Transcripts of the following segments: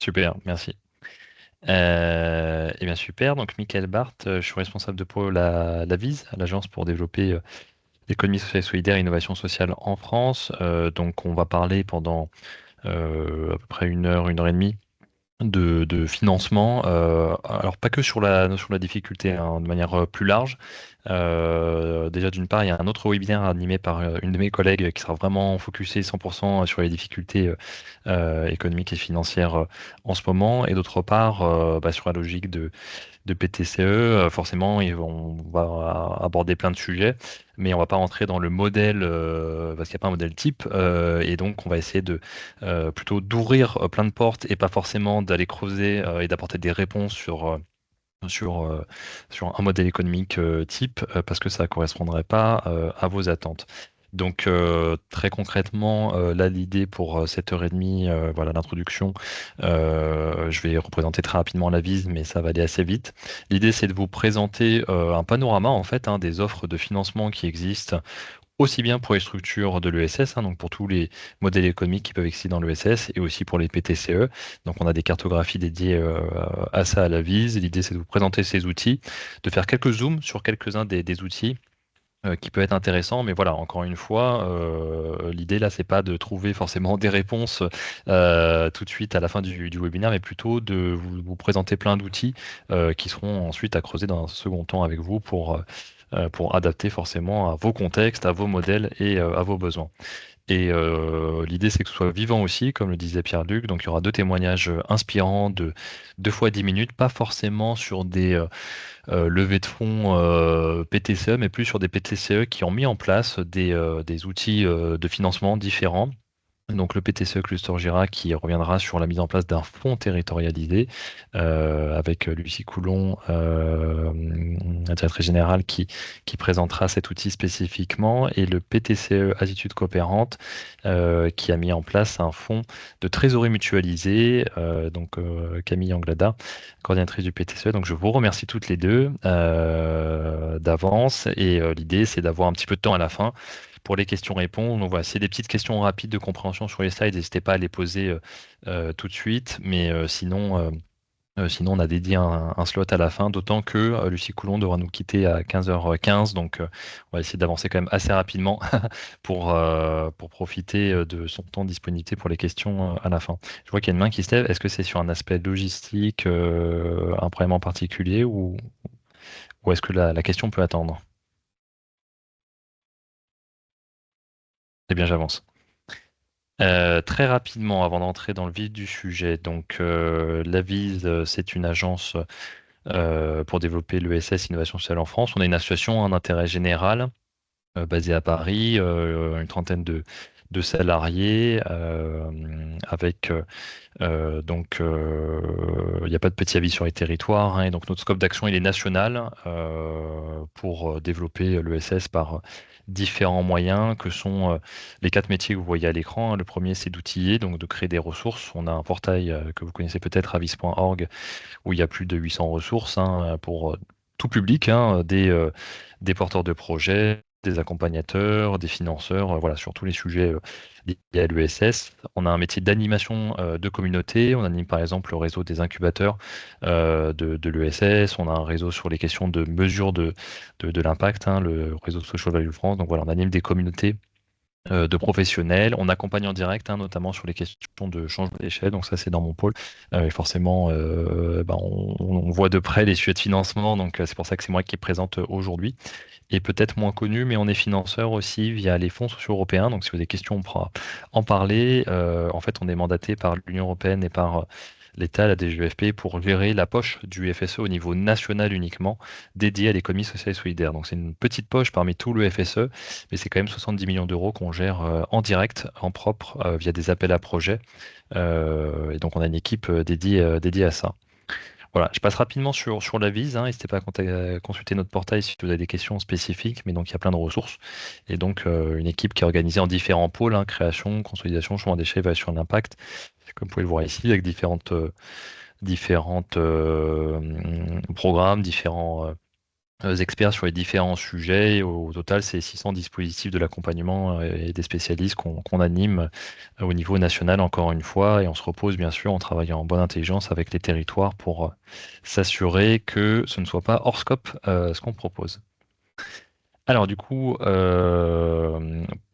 Super, merci. Eh bien super, donc Michael Barth, je suis responsable de pôle à l'AVIS, à l'Agence pour développer l'économie sociale et solidaire et l'innovation sociale en France. Donc on va parler pendant à peu près une heure et demie de financement, alors pas que sur la difficulté, hein, de manière plus large. Déjà d'une part, il y a un autre webinaire animé par une de mes collègues qui sera vraiment focusé 100% sur les difficultés économiques et financières en ce moment, et d'autre part, sur la logique de PTCE, forcément, on va aborder plein de sujets, mais on va pas rentrer dans le modèle, parce qu'il n'y a pas un modèle type, et donc on va essayer de plutôt d'ouvrir plein de portes et pas forcément d'aller creuser et d'apporter des réponses sur, euh, sur un modèle économique type, parce que ça ne correspondrait pas à vos attentes. Donc très concrètement, là l'idée pour cette heure et demie, voilà l'introduction, je vais représenter très rapidement la vise, mais ça va aller assez vite. L'idée c'est de vous présenter un panorama en fait, hein, des offres de financement qui existent aussi bien pour les structures de l'ESS, hein, donc pour tous les modèles économiques qui peuvent exister dans l'ESS, et aussi pour les PTCE. Donc on a des cartographies dédiées à ça à la vise. L'idée c'est de vous présenter ces outils, de faire quelques zooms sur quelques-uns des outils qui peut être intéressant, mais voilà, encore une fois, l'idée là, c'est pas de trouver forcément des réponses tout de suite à la fin du webinaire, mais plutôt de vous présenter plein d'outils qui seront ensuite à creuser dans un second temps avec vous pour adapter forcément à vos contextes, à vos modèles et à vos besoins. Et l'idée, c'est que ce soit vivant aussi, comme le disait Pierre-Luc. Donc, il y aura deux témoignages inspirants de 2 fois 10 minutes, pas forcément sur des levées de fonds PTCE, mais plus sur des PTCE qui ont mis en place des outils de financement différents. Donc le PTCE Cluster Gira qui reviendra sur la mise en place d'un fonds territorialisé avec Lucie Coulon, la directrice générale, qui présentera cet outil spécifiquement, et le PTCE Attitude Coopérante qui a mis en place un fonds de trésorerie mutualisé, Camille Anglada, coordinatrice du PTCE. Donc je vous remercie toutes les deux d'avance, et l'idée c'est d'avoir un petit peu de temps à la fin pour les questions-réponses. Donc voilà, c'est des petites questions rapides de compréhension sur les slides, n'hésitez pas à les poser tout de suite, mais sinon on a dédié un slot à la fin, d'autant que Lucie Coulon devra nous quitter à 15h15, donc on va essayer d'avancer quand même assez rapidement pour profiter de son temps de disponibilité pour les questions à la fin. Je vois qu'il y a une main qui se lève, est-ce que c'est sur un aspect logistique, un problème en particulier, ou est-ce que la question peut attendre? Eh bien j'avance. Très rapidement, avant d'entrer dans le vif du sujet, donc l'Avise, c'est une agence pour développer l'ESS Innovation Sociale en France. On a une association d'intérêt général basée à Paris, une trentaine de salariés, avec il n'y a pas de petit avis sur les territoires, hein, et donc notre scope d'action il est national pour développer l'ESS par différents moyens que sont les quatre métiers que vous voyez à l'écran, hein. Le premier c'est d'outiller, donc de créer des ressources. On a un portail que vous connaissez peut-être, avis.org, où il y a plus de 800 ressources, hein, pour tout public, hein, des porteurs de projets, des accompagnateurs, des financeurs, voilà, sur tous les sujets liés à l'ESS. On a un métier d'animation de communauté. On anime par exemple le réseau des incubateurs de l'ESS. On a un réseau sur les questions de mesure de l'impact, hein, le réseau Social Value France. Donc voilà, on anime des communautés de professionnels. On accompagne en direct, hein, notamment sur les questions de changement d'échelle. Donc ça, c'est dans mon pôle. Et forcément, on voit de près les sujets de financement. Donc c'est pour ça que c'est moi qui présente aujourd'hui. Et peut-être moins connu, mais on est financeur aussi via les fonds sociaux européens. Donc si vous avez des questions, on pourra en parler. En fait, on est mandaté par l'Union européenne et par l'État, la DGFP, pour gérer la poche du FSE au niveau national uniquement, dédiée à l'économie sociale et solidaire. Donc c'est une petite poche parmi tout le FSE, mais c'est quand même 70 millions d'euros qu'on gère en direct, en propre, via des appels à projets. Et donc on a une équipe dédiée à ça. Voilà, je passe rapidement sur la vise, hein. N'hésitez pas à consulter notre portail si vous avez des questions spécifiques, mais donc il y a plein de ressources. Et donc une équipe qui est organisée en différents pôles, hein, création, consolidation, changement d'échelle, évaluation d'impact, comme vous pouvez le voir ici, avec différentes programmes, différents experts sur les différents sujets. Au total, c'est 600 dispositifs de l'accompagnement et des spécialistes qu'on anime au niveau national, encore une fois, et on se repose bien sûr en travaillant en bonne intelligence avec les territoires pour s'assurer que ce ne soit pas hors scope ce qu'on propose. Alors du coup,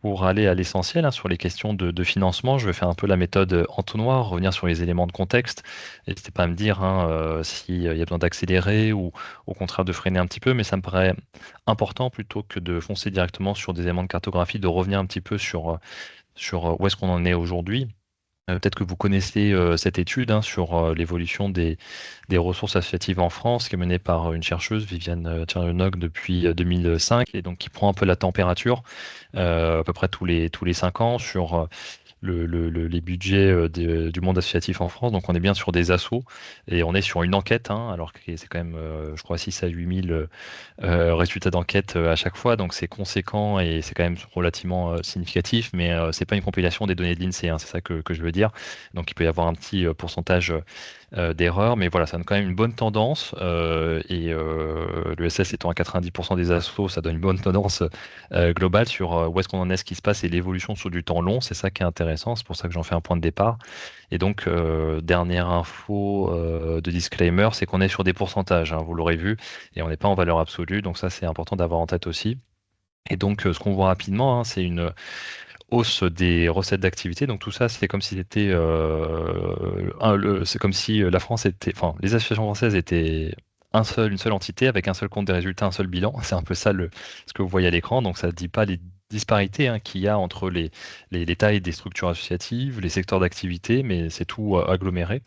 pour aller à l'essentiel, hein, sur les questions de financement, je vais faire un peu la méthode entonnoir, revenir sur les éléments de contexte. N'hésitez pas à me dire hein, s'il y a besoin d'accélérer ou au contraire de freiner un petit peu, mais ça me paraît important plutôt que de foncer directement sur des éléments de cartographie, de revenir un petit peu sur où est-ce qu'on en est aujourd'hui. Peut-être que vous connaissez cette étude hein, sur l'évolution des ressources associatives en France, qui est menée par une chercheuse, Viviane Tchernonog, depuis 2005, et donc qui prend un peu la température à peu près tous les 5 ans sur les budgets du monde associatif en France. Donc on est bien sur des assos et on est sur une enquête, hein, alors que c'est quand même, je crois, 6 à 8 000 résultats d'enquête à chaque fois. Donc c'est conséquent et c'est quand même relativement significatif, mais c'est pas une compilation des données de l'INSEE, hein, c'est ça que je veux dire. Donc il peut y avoir un petit pourcentage d'erreurs, mais voilà, ça donne quand même une bonne tendance. Et l'ESS étant à 90% des assos, ça donne une bonne tendance globale sur où est-ce qu'on en est, ce qui se passe et l'évolution sur du temps long. C'est ça qui est intéressant, c'est pour ça que j'en fais un point de départ. Et donc, dernière info de disclaimer, c'est qu'on est sur des pourcentages, hein, vous l'aurez vu, et on n'est pas en valeur absolue, donc ça c'est important d'avoir en tête aussi. Et donc, ce qu'on voit rapidement, hein, c'est une hausse des recettes d'activité. Donc tout ça, c'est comme si c'était, c'est comme si la France était, enfin, les associations françaises étaient une seule entité avec un seul compte des résultats, un seul bilan. C'est un peu ça ce que vous voyez à l'écran. Donc ça ne dit pas les disparités hein, qu'il y a entre les tailles des structures associatives, les secteurs d'activité, mais c'est tout aggloméré.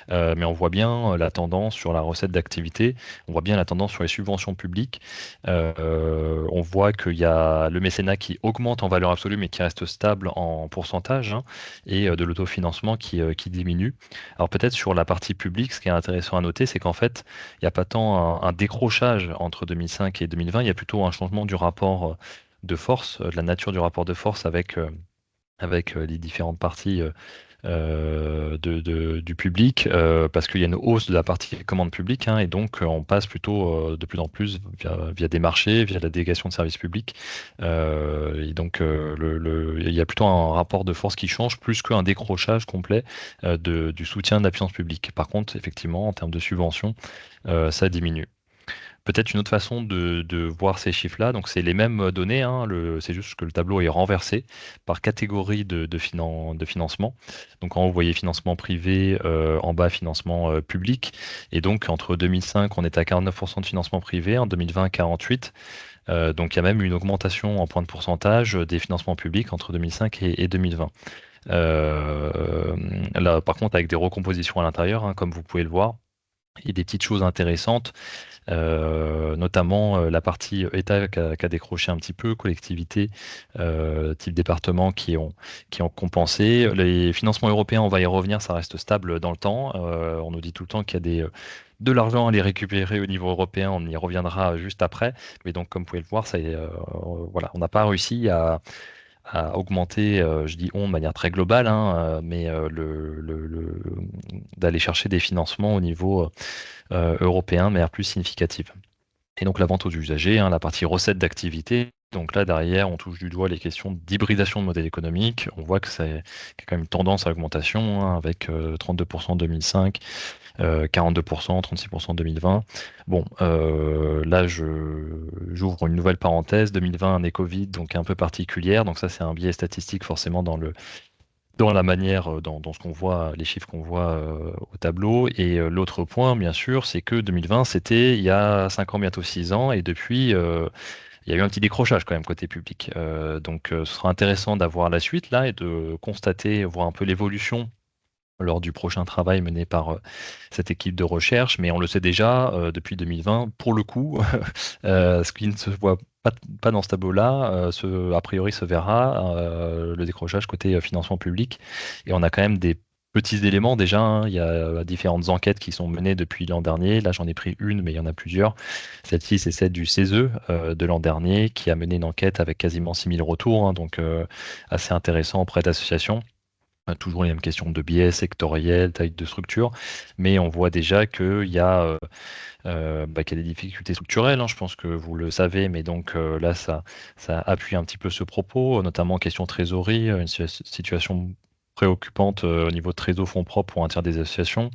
Mais on voit bien la tendance sur la recette d'activité, on voit bien la tendance sur les subventions publiques. On voit qu'il y a le mécénat qui augmente en valeur absolue, mais qui reste stable en pourcentage, hein, et de l'autofinancement qui diminue. Alors peut-être sur la partie publique, ce qui est intéressant à noter, c'est qu'en fait, il n'y a pas tant un décrochage entre 2005 et 2020, il y a plutôt un changement du rapport de force, de la nature du rapport de force avec les différentes parties du public, parce qu'il y a une hausse de la partie commande publique, hein, et donc on passe plutôt de plus en plus via des marchés, via la délégation de services publics. Et donc il y a plutôt un rapport de force qui change plus qu'un décrochage complet du soutien de la puissance publique. Par contre, effectivement, en termes de subventions, ça diminue. Peut-être une autre façon de voir ces chiffres-là, donc c'est les mêmes données, hein, c'est juste que le tableau est renversé par catégorie de financement. Donc en haut, vous voyez financement privé, en bas financement public. Et donc entre 2005, on était à 49% de financement privé, en 2020, 48%. Donc il y a même une augmentation en point de pourcentage des financements publics entre 2005 et 2020. Là, par contre, avec des recompositions à l'intérieur, hein, comme vous pouvez le voir, et des petites choses intéressantes. Notamment la partie État qui a décroché un petit peu, collectivité, type département qui ont compensé. Les financements européens, on va y revenir, ça reste stable dans le temps. On nous dit tout le temps qu'il y a de l'argent à les récupérer au niveau européen, on y reviendra juste après. Mais donc, comme vous pouvez le voir, voilà, on n'a pas réussi à augmenter, je dis on de manière très globale, hein, mais d'aller chercher des financements au niveau européen de manière plus significative. Et donc la vente aux usagers, hein, la partie recette d'activité. Donc là, derrière, on touche du doigt les questions d'hybridation de modèles économiques. On voit que c'est qu'il y a quand même une tendance à l'augmentation, hein, avec 32% en 2005, 42%, 36% en 2020. Bon, là, j'ouvre une nouvelle parenthèse. 2020, année Covid, donc un peu particulière. Donc ça, c'est un biais statistique forcément dans la manière, dans ce qu'on voit, les chiffres qu'on voit au tableau. Et l'autre point, bien sûr, c'est que 2020, c'était il y a 5 ans, bientôt 6 ans, et depuis, il y a eu un petit décrochage quand même côté public. Donc, ce sera intéressant d'avoir la suite là et de constater, voir un peu l'évolution lors du prochain travail mené par cette équipe de recherche, mais on le sait déjà depuis 2020, pour le coup, ce qui ne se voit pas dans ce tableau-là, a priori se verra, le décrochage côté financement public, et on a quand même des petits éléments déjà, hein. Il y a différentes enquêtes qui sont menées depuis l'an dernier, là j'en ai pris une, mais il y en a plusieurs. Celle-ci, c'est celle du CESE de l'an dernier, qui a mené une enquête avec quasiment 6000 retours, hein, donc assez intéressant auprès d'associations. Toujours les mêmes questions de biais sectoriels, taille de structure, mais on voit déjà qu'il y a des difficultés structurelles, hein, je pense que vous le savez, mais donc là, ça appuie un petit peu ce propos, notamment question trésorerie, une situation préoccupante au niveau de trésor fonds propres pour un tiers des associations,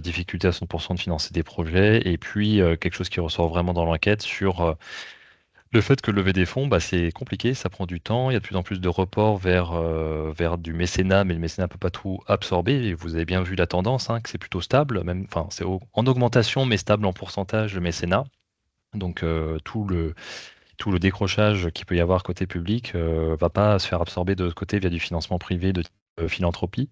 difficulté à 100% de financer des projets, et puis quelque chose qui ressort vraiment dans l'enquête sur le fait que lever des fonds, bah, c'est compliqué, ça prend du temps, il y a de plus en plus de reports vers du mécénat, mais le mécénat ne peut pas tout absorber. Et vous avez bien vu la tendance, hein, que c'est plutôt stable, même, enfin, c'est en augmentation, mais stable en pourcentage, le mécénat. Donc tout le décrochage qu'il peut y avoir côté public va pas se faire absorber de l'autre côté via du financement privé de type, philanthropie.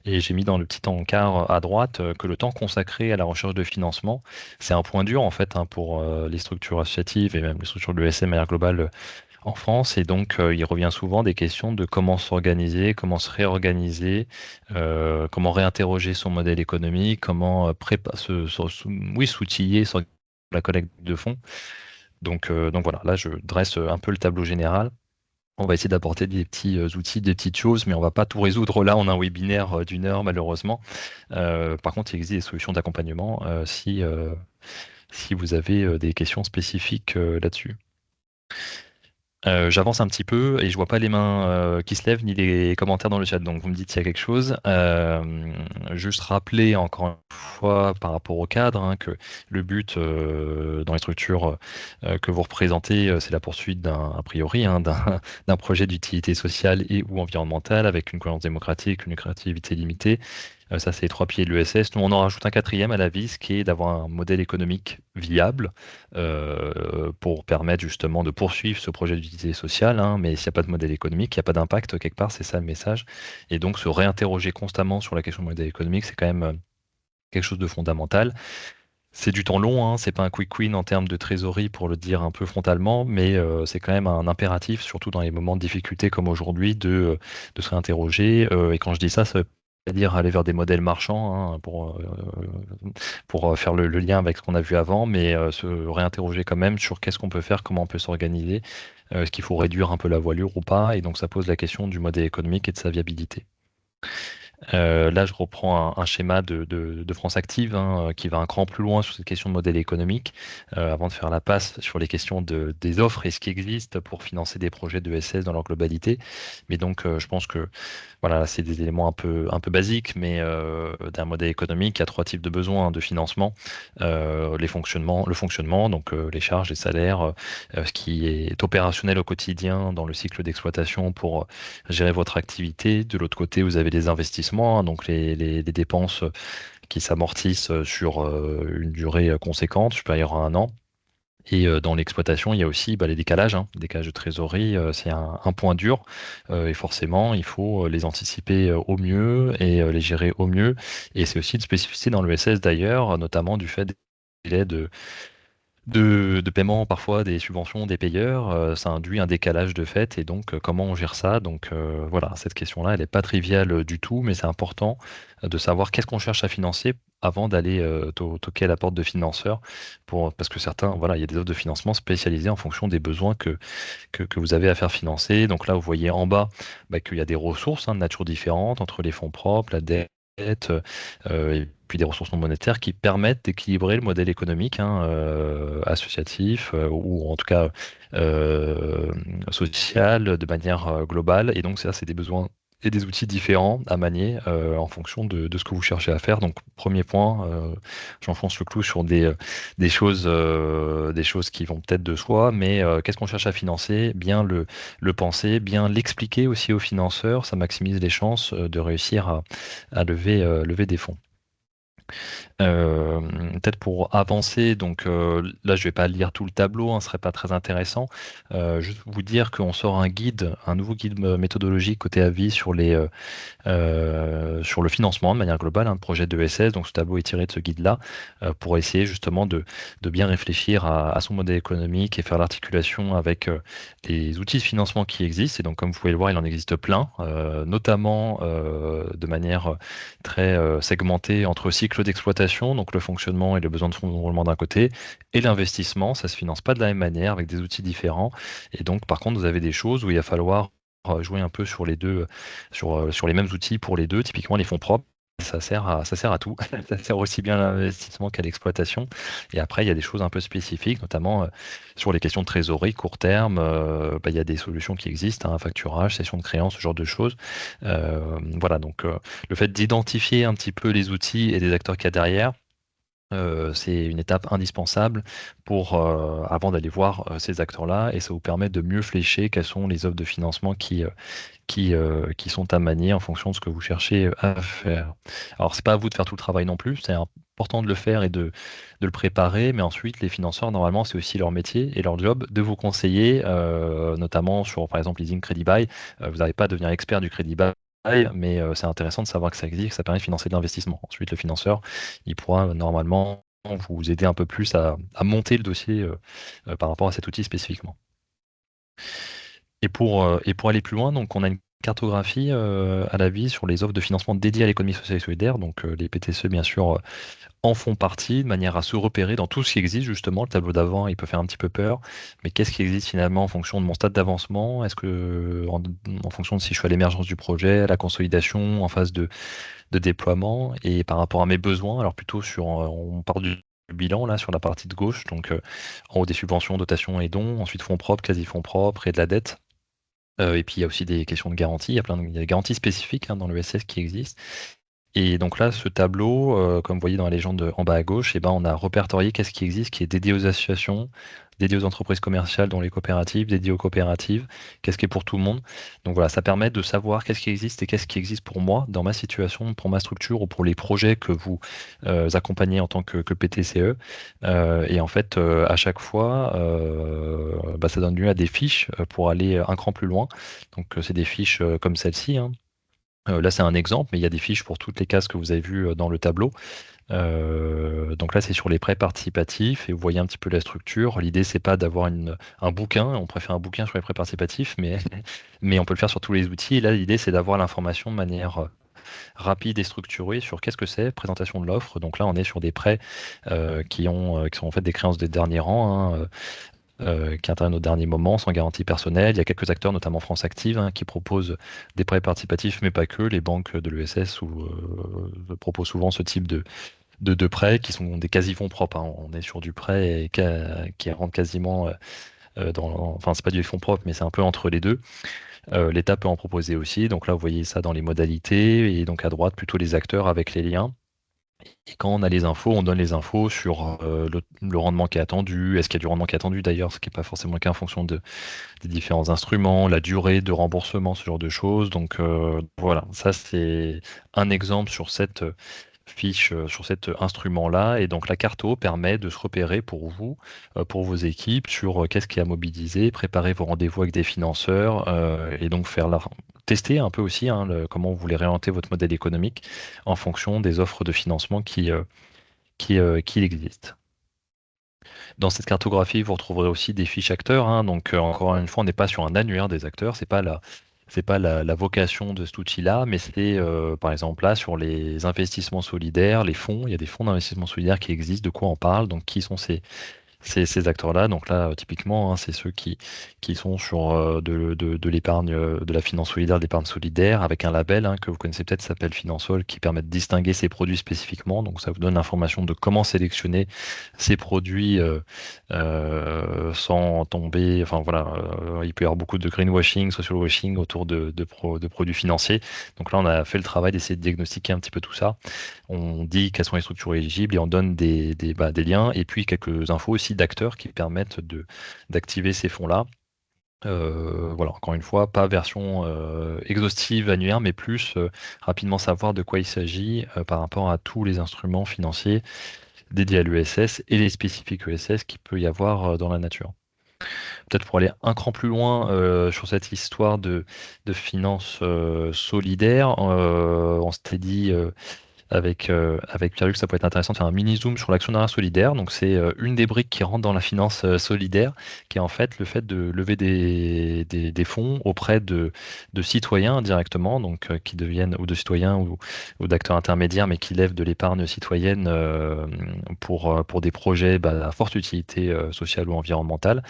Et j'ai mis dans le petit encart à droite que le temps consacré à la recherche de financement, c'est un point dur en fait, hein, pour les structures associatives et même les structures de l'ESM de manière globale en France. Et donc il revient souvent des questions de comment s'organiser, comment se réorganiser, comment réinterroger son modèle économique, comment oui, s'outiller sur la collecte de fonds. Donc voilà, là je dresse un peu le tableau général. On va essayer d'apporter des petits outils, des petites choses, mais on va pas tout résoudre là en un webinaire d'une heure, malheureusement. Par contre, il existe des solutions d'accompagnement si vous avez des questions spécifiques là-dessus. J'avance un petit peu et je vois pas les mains qui se lèvent ni les commentaires dans le chat, donc vous me dites s'il y a quelque chose. Juste rappeler encore une fois par rapport au cadre, hein, que le but dans les structures que vous représentez, c'est la poursuite a priori, hein, d'un projet d'utilité sociale et ou environnementale avec une cohérence démocratique, une créativité limitée. Ça, c'est les trois piliers de l'ESS. Nous, on en rajoute un quatrième à la vis, qui est d'avoir un modèle économique viable pour permettre justement de poursuivre ce projet d'utilité sociale. Hein, mais s'il n'y a pas de modèle économique, il n'y a pas d'impact quelque part, c'est ça le message. Et donc, se réinterroger constamment sur la question du modèle économique, c'est quand même quelque chose de fondamental. C'est du temps long, hein, c'est pas un quick win en termes de trésorerie pour le dire un peu frontalement, mais c'est quand même un impératif, surtout dans les moments de difficulté comme aujourd'hui, de se réinterroger. Et quand je dis ça, ça veut pas dire aller vers des modèles marchands, hein, pour faire le lien avec ce qu'on a vu avant, mais se réinterroger quand même sur qu'est-ce qu'on peut faire, comment on peut s'organiser, est-ce qu'il faut réduire un peu la voilure ou pas, et donc ça pose la question du modèle économique et de sa viabilité. Là, je reprends un schéma de France Active, hein, qui va un cran plus loin sur cette question de modèle économique, avant de faire la passe sur les questions des offres et ce qui existe pour financer des projets de SS dans leur globalité. Mais donc, je pense que voilà, c'est des éléments un peu basiques, mais d'un modèle économique, il y a trois types de besoins de financement. Le fonctionnement, donc les charges, les salaires, ce qui est opérationnel au quotidien dans le cycle d'exploitation pour gérer votre activité. De l'autre côté, vous avez les investissements, hein, donc les dépenses qui s'amortissent sur une durée conséquente, supérieure à un an. Et dans l'exploitation, il y a aussi les décalages, hein. Les décalages de trésorerie, c'est un point dur. Et forcément, il faut les anticiper au mieux et les gérer au mieux. Et c'est aussi une spécificité dans l'ESS d'ailleurs, notamment du fait des délais de paiement parfois des subventions des payeurs, ça induit un décalage de fait et donc comment on gère ça? Donc voilà, cette question-là, elle n'est pas triviale du tout, mais c'est important de savoir qu'est-ce qu'on cherche à financer avant d'aller toquer à la porte de financeurs parce que certains, voilà, il y a des offres de financement spécialisées en fonction des besoins que vous avez à faire financer. Donc là, vous voyez en bas qu'il y a des ressources, hein, de nature différente entre les fonds propres, la dette, et puis des ressources non monétaires qui permettent d'équilibrer le modèle économique, hein, associatif ou en tout cas euh, social de manière globale. Et donc ça, c'est des besoins et des outils différents à manier en fonction de ce que vous cherchez à faire. Donc premier point, j'enfonce le clou sur des choses qui vont peut-être de soi, mais qu'est-ce qu'on cherche à financer? Bien le penser, bien l'expliquer aussi aux financeurs, ça maximise les chances de réussir à lever des fonds. Euh, Peut-être pour avancer, donc là je vais pas lire tout le tableau, hein, ce serait pas très intéressant. Juste vous dire qu'on sort un nouveau guide méthodologique côté avis sur le financement de manière globale, hein, de projet de ESS. Donc ce tableau est tiré de ce guide-là pour essayer justement de bien réfléchir à son modèle économique et faire l'articulation avec les outils de financement qui existent. Et donc comme vous pouvez le voir, il en existe plein, notamment de manière très segmentée entre cycle d'exploitation, donc le fonctionnement et le besoin de fonds de roulement d'un côté, et l'investissement. Ça se finance pas de la même manière avec des outils différents. Et donc par contre, vous avez des choses où il va falloir jouer un peu sur les deux, sur les mêmes outils pour les deux. Typiquement, les fonds propres, ça sert à tout. Ça sert aussi bien à l'investissement qu'à l'exploitation. Et après, il y a des choses un peu spécifiques, notamment sur les questions de trésorerie, court terme. Il y a des solutions qui existent, hein, facturage, cession de créances, ce genre de choses. Voilà, donc le fait d'identifier un petit peu les outils et les acteurs qu'il y a derrière, c'est une étape indispensable avant d'aller voir ces acteurs-là, et ça vous permet de mieux flécher quelles sont les offres de financement qui sont à manier en fonction de ce que vous cherchez à faire. Alors, c'est pas à vous de faire tout le travail non plus, c'est important de le faire et de le préparer, mais ensuite, les financeurs, normalement, c'est aussi leur métier et leur job de vous conseiller, notamment sur, par exemple, leasing Crédit Bail. Vous n'avez pas à devenir expert du Crédit Bail, mais c'est intéressant de savoir que ça existe, que ça permet de financer de l'investissement. Ensuite, le financeur, il pourra normalement vous aider un peu plus à monter le dossier par rapport à cet outil spécifiquement. Et pour aller plus loin, donc on a une cartographie à la vie sur les offres de financement dédiées à l'économie sociale et solidaire. Donc les PTCE, bien sûr, en font partie de manière à se repérer dans tout ce qui existe, justement. Le tableau d'avant, il peut faire un petit peu peur, mais qu'est-ce qui existe finalement en fonction de mon stade d'avancement? Est-ce que, en fonction de si je suis à l'émergence du projet, à la consolidation, en phase de déploiement, et par rapport à mes besoins, alors plutôt on part du bilan là sur la partie de gauche, donc en haut des subventions, dotations et dons, ensuite fonds propres, quasi-fonds propres et de la dette. Et puis il y a aussi des questions de garantie, il y a des garanties spécifiques, hein, dans le l'ESS qui existent. Et donc là, ce tableau, comme vous voyez dans la légende en bas à gauche, eh ben, on a répertorié qu'est-ce qui existe, qui est dédié aux associations, dédié aux entreprises commerciales, dont les coopératives, dédié aux coopératives, qu'est-ce qui est pour tout le monde. Donc voilà, ça permet de savoir qu'est-ce qui existe et qu'est-ce qui existe pour moi, dans ma situation, pour ma structure ou pour les projets que vous accompagnez en tant que PTCE. Et en fait, à chaque fois, ça donne lieu à des fiches pour aller un cran plus loin. Donc c'est des fiches comme celle-ci, hein. Là, c'est un exemple, mais il y a des fiches pour toutes les cases que vous avez vues dans le tableau. Donc là, c'est sur les prêts participatifs et vous voyez un petit peu la structure. L'idée, c'est pas d'avoir un bouquin. On préfère un bouquin sur les prêts participatifs, mais, mais on peut le faire sur tous les outils. Et là, l'idée, c'est d'avoir l'information de manière rapide et structurée sur qu'est-ce que c'est, présentation de l'offre. Donc là, on est sur des prêts qui sont en fait des créances des derniers rangs, hein, qui interviennent au dernier moment, sans garantie personnelle. Il y a quelques acteurs, notamment France Active, hein, qui proposent des prêts participatifs, mais pas que. Les banques de l'ESS proposent souvent ce type de prêts qui sont des quasi-fonds propres, hein. On est sur du prêt qui rentre quasiment enfin, c'est pas du fonds propre, mais c'est un peu entre les deux. L'État peut en proposer aussi. Donc là, vous voyez ça dans les modalités. Et donc à droite, plutôt les acteurs avec les liens. Et quand on a les infos, on donne les infos sur le rendement qui est attendu. Est-ce qu'il y a du rendement qui est attendu d'ailleurs, ce qui n'est pas forcément le cas en fonction des différents instruments, la durée de remboursement, ce genre de choses. Donc voilà, ça c'est un exemple sur cette fiche, sur cet instrument-là. Et donc la carto permet de se repérer pour vous, pour vos équipes, sur qu'est-ce qui est à mobiliser, préparer vos rendez-vous avec des financeurs, et donc tester un peu aussi, hein, comment vous voulez réorienter votre modèle économique en fonction des offres de financement qui existent. Dans cette cartographie, vous retrouverez aussi des fiches acteurs, hein. Donc, encore une fois, on n'est pas sur un annuaire des acteurs. C'est pas la vocation de cet outil-là, mais c'est, par exemple, là, sur les investissements solidaires, les fonds. Il y a des fonds d'investissement solidaire qui existent. De quoi on parle? Donc, qui sont ces acteurs-là? Donc là, typiquement, hein, c'est ceux qui sont sur de l'épargne, de la finance solidaire, de l'épargne solidaire, avec un label, hein, que vous connaissez peut-être, ça s'appelle Finansol, qui permet de distinguer ces produits spécifiquement. Donc ça vous donne l'information de comment sélectionner ces produits sans tomber. Enfin voilà, il peut y avoir beaucoup de greenwashing, social washing autour de produits financiers. Donc là, on a fait le travail d'essayer de diagnostiquer un petit peu tout ça. On dit quelles sont les structures éligibles et on donne des liens et puis quelques infos aussi d'acteurs qui permettent d'activer ces fonds-là. Voilà, encore une fois, pas version exhaustive annuaire, mais plus rapidement savoir de quoi il s'agit par rapport à tous les instruments financiers dédiés à l'USS et les spécifiques ESS qu'il peut y avoir dans la nature. Peut-être pour aller un cran plus loin sur cette histoire de finances solidaires, on s'était dit avec Pierre-Luc, ça pourrait être intéressant de faire un mini-zoom sur l'actionnariat solidaire. Donc, c'est une des briques qui rentre dans la finance solidaire, qui est en fait le fait de lever des fonds auprès de citoyens directement, donc qui deviennent, ou de citoyens ou d'acteurs intermédiaires, mais qui lèvent de l'épargne citoyenne pour des projets à forte utilité sociale ou environnementale.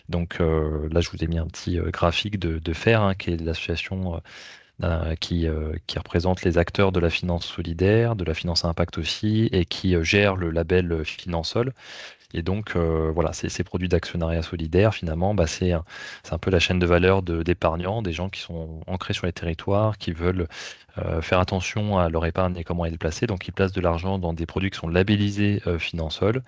Donc là, je vous ai mis un petit graphique de FAIRE, hein, qui est l'association qui représente les acteurs de la finance solidaire, de la finance à impact aussi, et qui gère le label Finansol. Et donc, voilà, ces produits d'actionnariat solidaire, finalement, c'est un peu la chaîne de valeur d'épargnants, des gens qui sont ancrés sur les territoires, qui veulent faire attention à leur épargne et comment elle est placée. Donc, ils placent de l'argent dans des produits qui sont labellisés Finansol.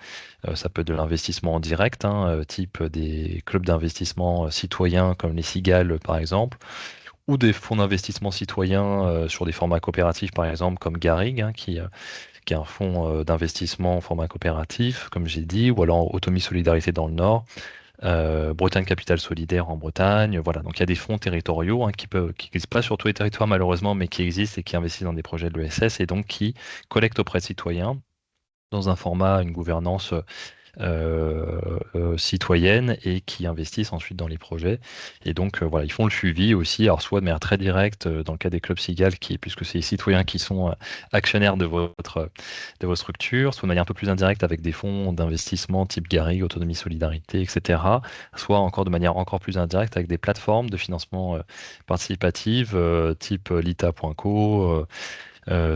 Ça peut être de l'investissement en direct, hein, type des clubs d'investissement citoyens comme les Cigales, par exemple, ou des fonds d'investissement citoyens sur des formats coopératifs, par exemple, comme Garrigue, hein, qui est un fonds d'investissement en format coopératif, comme j'ai dit, ou alors Autonomie Solidarité dans le Nord, Bretagne Capital Solidaire en Bretagne. Voilà, donc il y a des fonds territoriaux, hein, qui n'existent pas sur tous les territoires malheureusement, mais qui existent et qui investissent dans des projets de l'ESS et donc qui collectent auprès de citoyens dans un format, une gouvernance citoyennes et qui investissent ensuite dans les projets. Et donc, voilà, ils font le suivi aussi, alors soit de manière très directe, dans le cas des clubs Sigal, puisque c'est les citoyens qui sont actionnaires de vos structures, soit de manière un peu plus indirecte avec des fonds d'investissement type Garrigue, Autonomie Solidarité, etc. Soit encore de manière encore plus indirecte avec des plateformes de financement participatif type lita.co,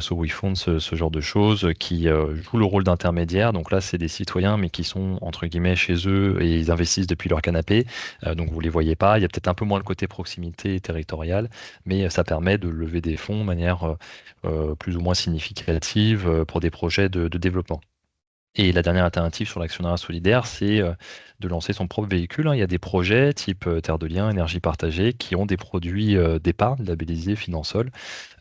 SoWeFund, ce genre de choses qui jouent le rôle d'intermédiaire. Donc là, c'est des citoyens, mais qui sont entre guillemets chez eux et ils investissent depuis leur canapé. Donc vous les voyez pas. Il y a peut-être un peu moins le côté proximité territoriale, mais ça permet de lever des fonds de manière plus ou moins significative pour des projets de développement. Et la dernière alternative sur l'actionnariat solidaire, c'est de lancer son propre véhicule, hein. Il y a des projets type Terre de Liens, Énergie partagée, qui ont des produits d'épargne labellisés Finansol,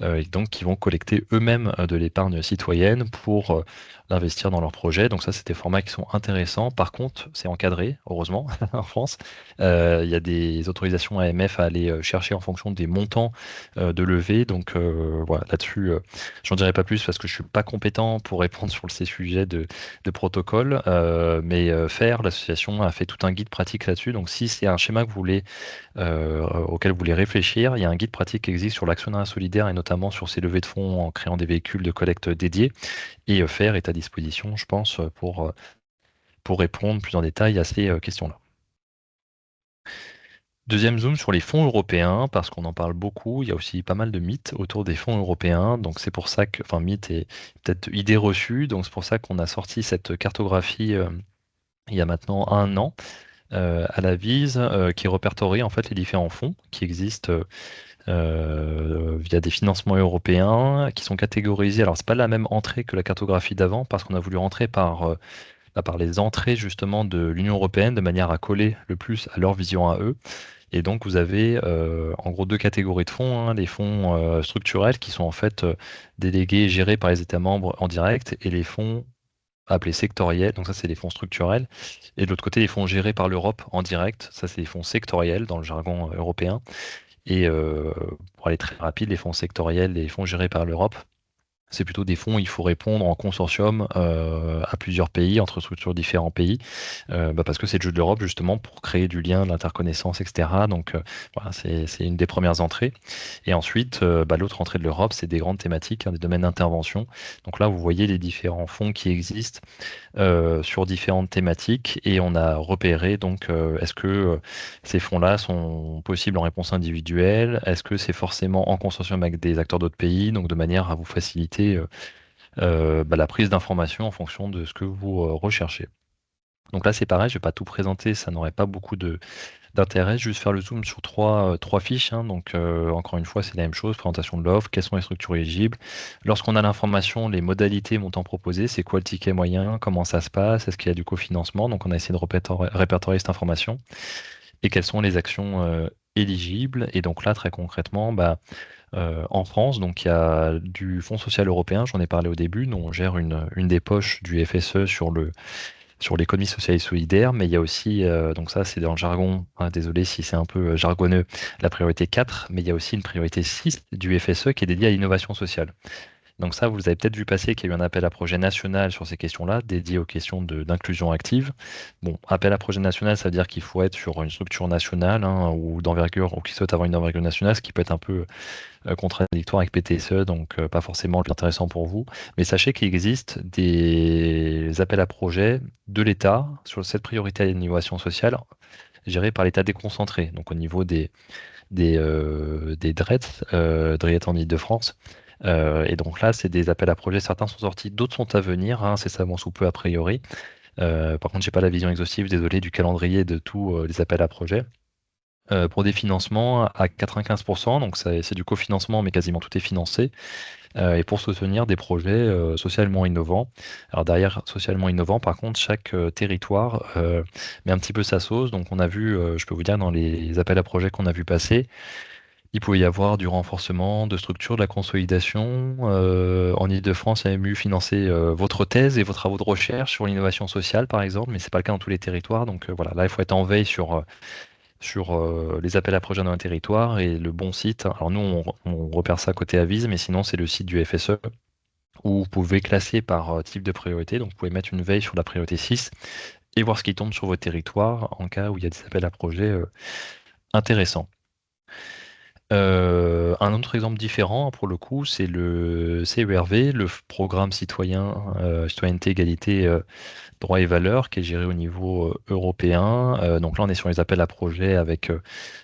et donc qui vont collecter eux-mêmes de l'épargne citoyenne pour l'investir dans leurs projets. Donc ça, c'est des formats qui sont intéressants. Par contre, c'est encadré, heureusement, en France. Il y a des autorisations AMF à aller chercher en fonction des montants de levée. Donc voilà, là-dessus, j'en dirai pas plus parce que je suis pas compétent pour répondre sur ces sujets de protocole. Mais FAIRE, l'association, a fait tout un guide pratique là-dessus. Donc si c'est un schéma que vous voulez auquel vous voulez réfléchir. Il y a un guide pratique qui existe sur l'actionnariat solidaire et notamment sur ces levées de fonds en créant des véhicules de collecte dédiés. Et FAIRE est à disposition, je pense, pour répondre plus en détail à ces questions-là. Deuxième zoom sur les fonds européens, parce qu'on en parle beaucoup. Il y a aussi pas mal de mythes autour des fonds européens. Donc c'est pour ça que, enfin, mythes et peut-être idées reçues. Donc c'est pour ça qu'on a sorti cette cartographie il y a maintenant un an à la Vise, qui répertorie en fait les différents fonds qui existent via des financements européens qui sont catégorisés. Alors, c'est pas la même entrée que la cartographie d'avant parce qu'on a voulu rentrer par les entrées justement de l'Union européenne de manière à coller le plus à leur vision à eux. Et donc, vous avez en gros deux catégories de fonds, hein, les fonds structurels qui sont en fait délégués et gérés par les États membres en direct et les fonds appelés sectoriels. Donc, ça, c'est les fonds structurels. Et de l'autre côté, les fonds gérés par l'Europe en direct. Ça, c'est les fonds sectoriels dans le jargon européen. Et pour aller très rapide, les fonds sectoriels, les fonds gérés par l'Europe, c'est plutôt des fonds où il faut répondre en consortium à plusieurs pays, entre structures de différents pays, parce que c'est le jeu de l'Europe justement pour créer du lien, de l'interconnaissance, etc. Donc voilà, c'est une des premières entrées. Et ensuite, l'autre entrée de l'Europe, c'est des grandes thématiques, hein, des domaines d'intervention. Donc là, vous voyez les différents fonds qui existent sur différentes thématiques et on a repéré donc est-ce que ces fonds-là sont possibles en réponse individuelle? Est-ce que c'est forcément en consortium avec des acteurs d'autres pays, donc de manière à vous faciliter la prise d'informations en fonction de ce que vous recherchez. Donc là, c'est pareil, je ne vais pas tout présenter, ça n'aurait pas beaucoup d'intérêt, juste faire le zoom sur trois fiches, hein. Donc, encore une fois, c'est la même chose, présentation de l'offre, quelles sont les structures éligibles. Lorsqu'on a l'information, les modalités montants proposés, c'est quoi le ticket moyen, comment ça se passe, est-ce qu'il y a du cofinancement, donc on a essayé de répertorier cette information, et quelles sont les actions éligibles. Et donc là, très concrètement, en France, donc il y a du Fonds social européen, j'en ai parlé au début, dont on gère une des poches du FSE sur l'économie sociale et solidaire, mais il y a aussi, donc ça c'est dans le jargon, hein, désolé si c'est un peu jargonneux, la priorité 4, mais il y a aussi une priorité 6 du FSE qui est dédiée à l'innovation sociale. Donc ça, vous avez peut-être vu passer qu'il y a eu un appel à projet national sur ces questions-là, dédié aux questions d'inclusion active. Bon, appel à projet national, ça veut dire qu'il faut être sur une structure nationale, hein, ou d'envergure, ou qui souhaite avoir une envergure nationale, ce qui peut être un peu contradictoire avec PTSE, donc pas forcément le plus intéressant pour vous. Mais sachez qu'il existe des appels à projets de l'État sur cette priorité à l'innovation sociale gérés par l'État déconcentré, donc au niveau des DREET, DREET en Île-de-France. Et donc là, c'est des appels à projets. Certains sont sortis, d'autres sont à venir, hein, c'est ça, bon, sous peu a priori. Par contre, j'ai pas la vision exhaustive, désolé, du calendrier de tous les appels à projets. Pour des financements à 95%, donc c'est du cofinancement, mais quasiment tout est financé, et pour soutenir des projets socialement innovants. Alors derrière socialement innovants, par contre, chaque territoire met un petit peu sa sauce. Donc on a vu, je peux vous dire, dans les appels à projets qu'on a vu passer, il pouvait y avoir du renforcement de structures, de la consolidation. En Ile-de-France, AMU finançait votre thèse et vos travaux de recherche sur l'innovation sociale, par exemple, mais c'est pas le cas dans tous les territoires. Donc voilà, là, il faut être en veille sur les appels à projets dans un territoire et le bon site. Alors nous, on repère ça côté avis, mais sinon, c'est le site du FSE où vous pouvez classer par type de priorité. Donc vous pouvez mettre une veille sur la priorité 6 et voir ce qui tombe sur votre territoire en cas où il y a des appels à projets intéressants. Un autre exemple différent, pour le coup, c'est le CERV, le programme citoyen, citoyenneté, égalité, droits et valeurs, qui est géré au niveau européen. Donc là, on est sur les appels à projets avec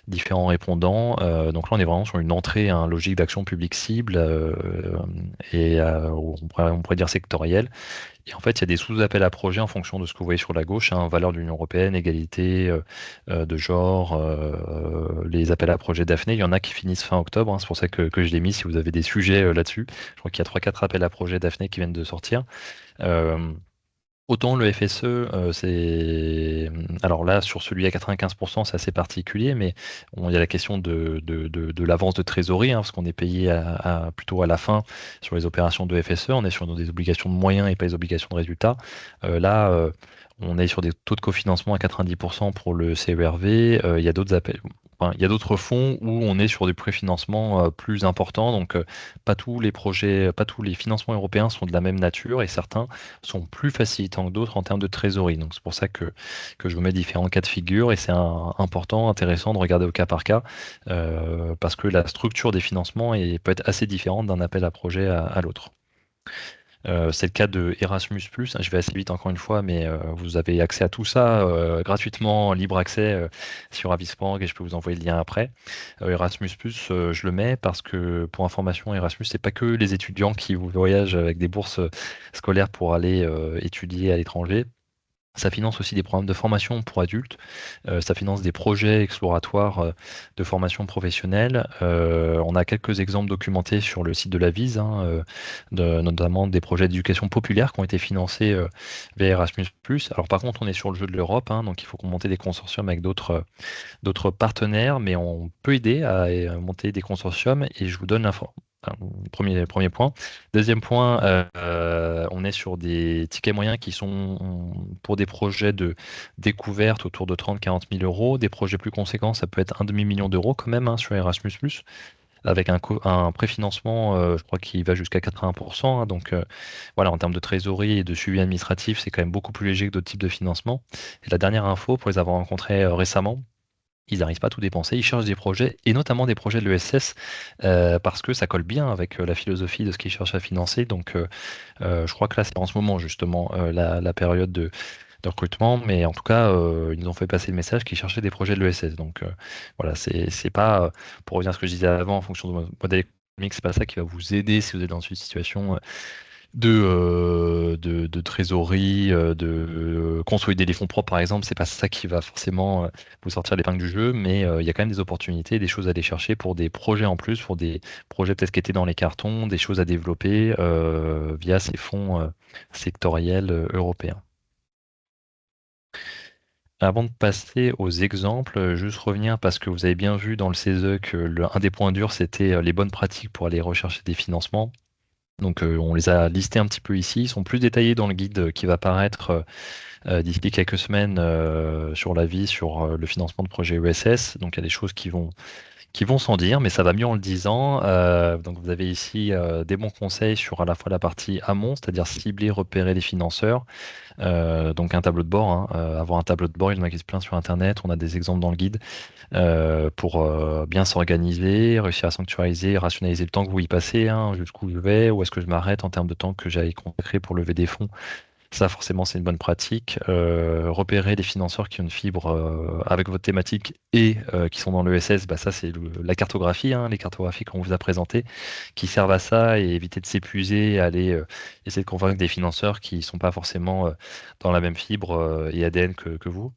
différents répondants. Donc là, on est vraiment sur une entrée, une logique d'action publique cible et on pourrait dire sectorielle. Et en fait, il y a des sous-appels à projets en fonction de ce que vous voyez sur la gauche, hein, valeurs de l'Union européenne, égalité de genre, les appels à projets Daphné. Il y en a qui finissent fin octobre, hein, c'est pour ça que je l'ai mis si vous avez des sujets là-dessus. Je crois qu'il y a 3-4 appels à projets Daphné qui viennent de sortir. Euh, Autant le FSE, c'est. Alors là, sur celui à 95%, c'est assez particulier, mais il y a la question de l'avance de trésorerie, hein, parce qu'on est payé plutôt à la fin sur les opérations de FSE. On est sur des obligations de moyens et pas des obligations de résultats. Là, on est sur des taux de cofinancement à 90% pour le CERV. Il y a d'autres appels. Enfin, il y a d'autres fonds où on est sur des préfinancements plus importants. Donc, pas tous les projets, pas tous les financements européens sont de la même nature et certains sont plus facilitants que d'autres en termes de trésorerie. Donc c'est pour ça que je vous mets différents cas de figure et c'est important, intéressant de regarder au cas par cas parce que la structure des financements peut être assez différente d'un appel à projet à l'autre. C'est le cas de Erasmus+. Je vais assez vite encore une fois, mais vous avez accès à tout ça gratuitement, en libre accès sur Avispang et je peux vous envoyer le lien après. Erasmus+, je le mets parce que pour information, Erasmus, c'est pas que les étudiants qui voyagent avec des bourses scolaires pour aller étudier à l'étranger. Ça finance aussi des programmes de formation pour adultes. Ça finance des projets exploratoires de formation professionnelle. On a quelques exemples documentés sur le site de la VISE, hein, notamment des projets d'éducation populaire qui ont été financés via Erasmus+. Alors par contre, on est sur le jeu de l'Europe, hein, donc il faut qu'on monte des consortiums avec d'autres partenaires, mais on peut aider à monter des consortiums et je vous donne l'info. Enfin, premier point. Deuxième point, on est sur des tickets moyens qui sont pour des projets de découverte autour de 30-40 000 euros. Des projets plus conséquents, ça peut être un demi-million d'euros quand même, hein, sur Erasmus+, avec un préfinancement, je crois qu'il va jusqu'à 80%, hein. Donc voilà, en termes de trésorerie et de suivi administratif, c'est quand même beaucoup plus léger que d'autres types de financement. Et la dernière info, pour les avoir rencontrés récemment, ils n'arrivent pas à tout dépenser, ils cherchent des projets, et notamment des projets de l'ESS, parce que ça colle bien avec la philosophie de ce qu'ils cherchent à financer. Donc je crois que là, c'est en ce moment justement la période de recrutement, mais en tout cas, ils nous ont fait passer le message qu'ils cherchaient des projets de l'ESS. Donc voilà, c'est pas, pour revenir à ce que je disais avant, en fonction de votre modèle économique, c'est pas ça qui va vous aider si vous êtes dans une situation de trésorerie, de consolider les fonds propres, par exemple. C'est pas ça qui va forcément vous sortir l'épingle du jeu, mais il y a quand même des opportunités, des choses à aller chercher pour des projets en plus, pour des projets peut-être qui étaient dans les cartons, des choses à développer via ces fonds sectoriels européens. Avant de passer aux exemples, juste revenir parce que vous avez bien vu dans le CESE que un des points durs, c'était les bonnes pratiques pour aller rechercher des financements. Donc on les a listés un petit peu ici. Ils sont plus détaillés dans le guide qui va paraître d'ici quelques semaines sur la vie, sur le financement de projets ESS. Donc il y a des choses qui vont sans dire, mais ça va mieux en le disant. Donc vous avez ici des bons conseils sur à la fois la partie amont, c'est-à-dire cibler, repérer les financeurs. Donc un tableau de bord, hein. Avoir un tableau de bord, il y en a qui se plaignent sur Internet, on a des exemples dans le guide pour bien s'organiser, réussir à sanctuariser, rationaliser le temps que vous y passez, hein, jusqu'où je vais, où est-ce que je m'arrête en termes de temps que j'aille consacrer pour lever des fonds. Ça, forcément, c'est une bonne pratique. Repérer des financeurs qui ont une fibre avec votre thématique et qui sont dans l'ESS, bah, ça, c'est la cartographie, hein, les cartographies qu'on vous a présentées, qui servent à ça et éviter de s'épuiser, aller essayer de convaincre des financeurs qui ne sont pas forcément dans la même fibre et ADN que vous.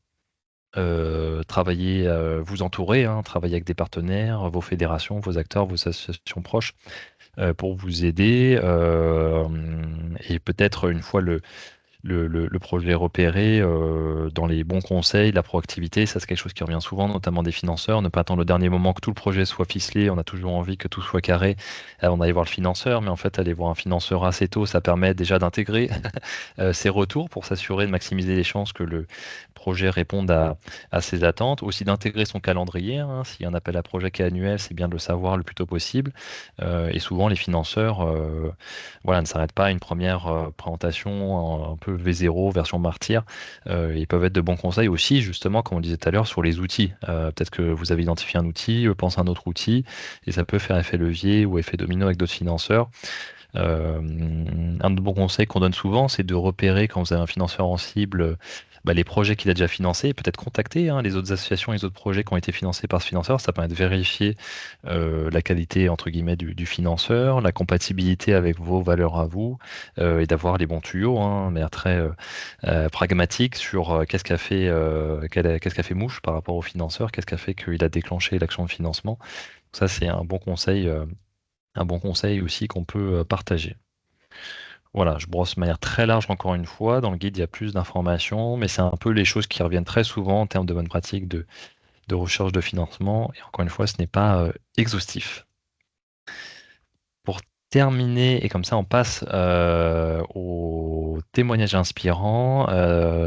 Travailler, vous entourer, hein, travailler avec des partenaires, vos fédérations, vos acteurs, vos associations proches pour vous aider. Et peut-être une fois le projet repéré, dans les bons conseils, la proactivité, ça c'est quelque chose qui revient souvent, notamment des financeurs. Ne pas attendre le dernier moment que tout le projet soit ficelé. On a toujours envie que tout soit carré avant d'aller voir le financeur, mais en fait, aller voir un financeur assez tôt, ça permet déjà d'intégrer ses retours pour s'assurer de maximiser les chances que le projet réponde à ses attentes. Aussi d'intégrer son calendrier, hein. S'il y a un appel à projet qui est annuel, c'est bien de le savoir le plus tôt possible. Et souvent, les financeurs voilà, ne s'arrêtent pas à une première présentation un peu V0, version martyr. Ils peuvent être de bons conseils aussi, justement, comme on disait tout à l'heure, sur les outils. Peut-être que vous avez identifié un outil, pense à un autre outil, et ça peut faire effet levier ou effet domino avec d'autres financeurs. Euh, un bon conseil qu'on donne souvent, c'est de repérer quand vous avez un financeur en cible, bah, les projets qu'il a déjà financés, et peut-être contacter hein, les autres associations et les autres projets qui ont été financés par ce financeur. Ça permet de vérifier la qualité entre guillemets du financeur, la compatibilité avec vos valeurs à vous, et d'avoir les bons tuyaux, hein, mais très pragmatique sur qu'est-ce qu'a fait mouche par rapport au financeur, qu'est-ce qui a fait qu'il a déclenché l'action de financement. Ça, c'est un bon conseil aussi qu'on peut partager. Voilà, je brosse de manière très large encore une fois. Dans le guide, il y a plus d'informations, mais c'est un peu les choses qui reviennent très souvent en termes de bonnes pratiques de recherche de financement. Et encore une fois, ce n'est pas exhaustif. Pour terminer, et comme ça on passe aux témoignages inspirants.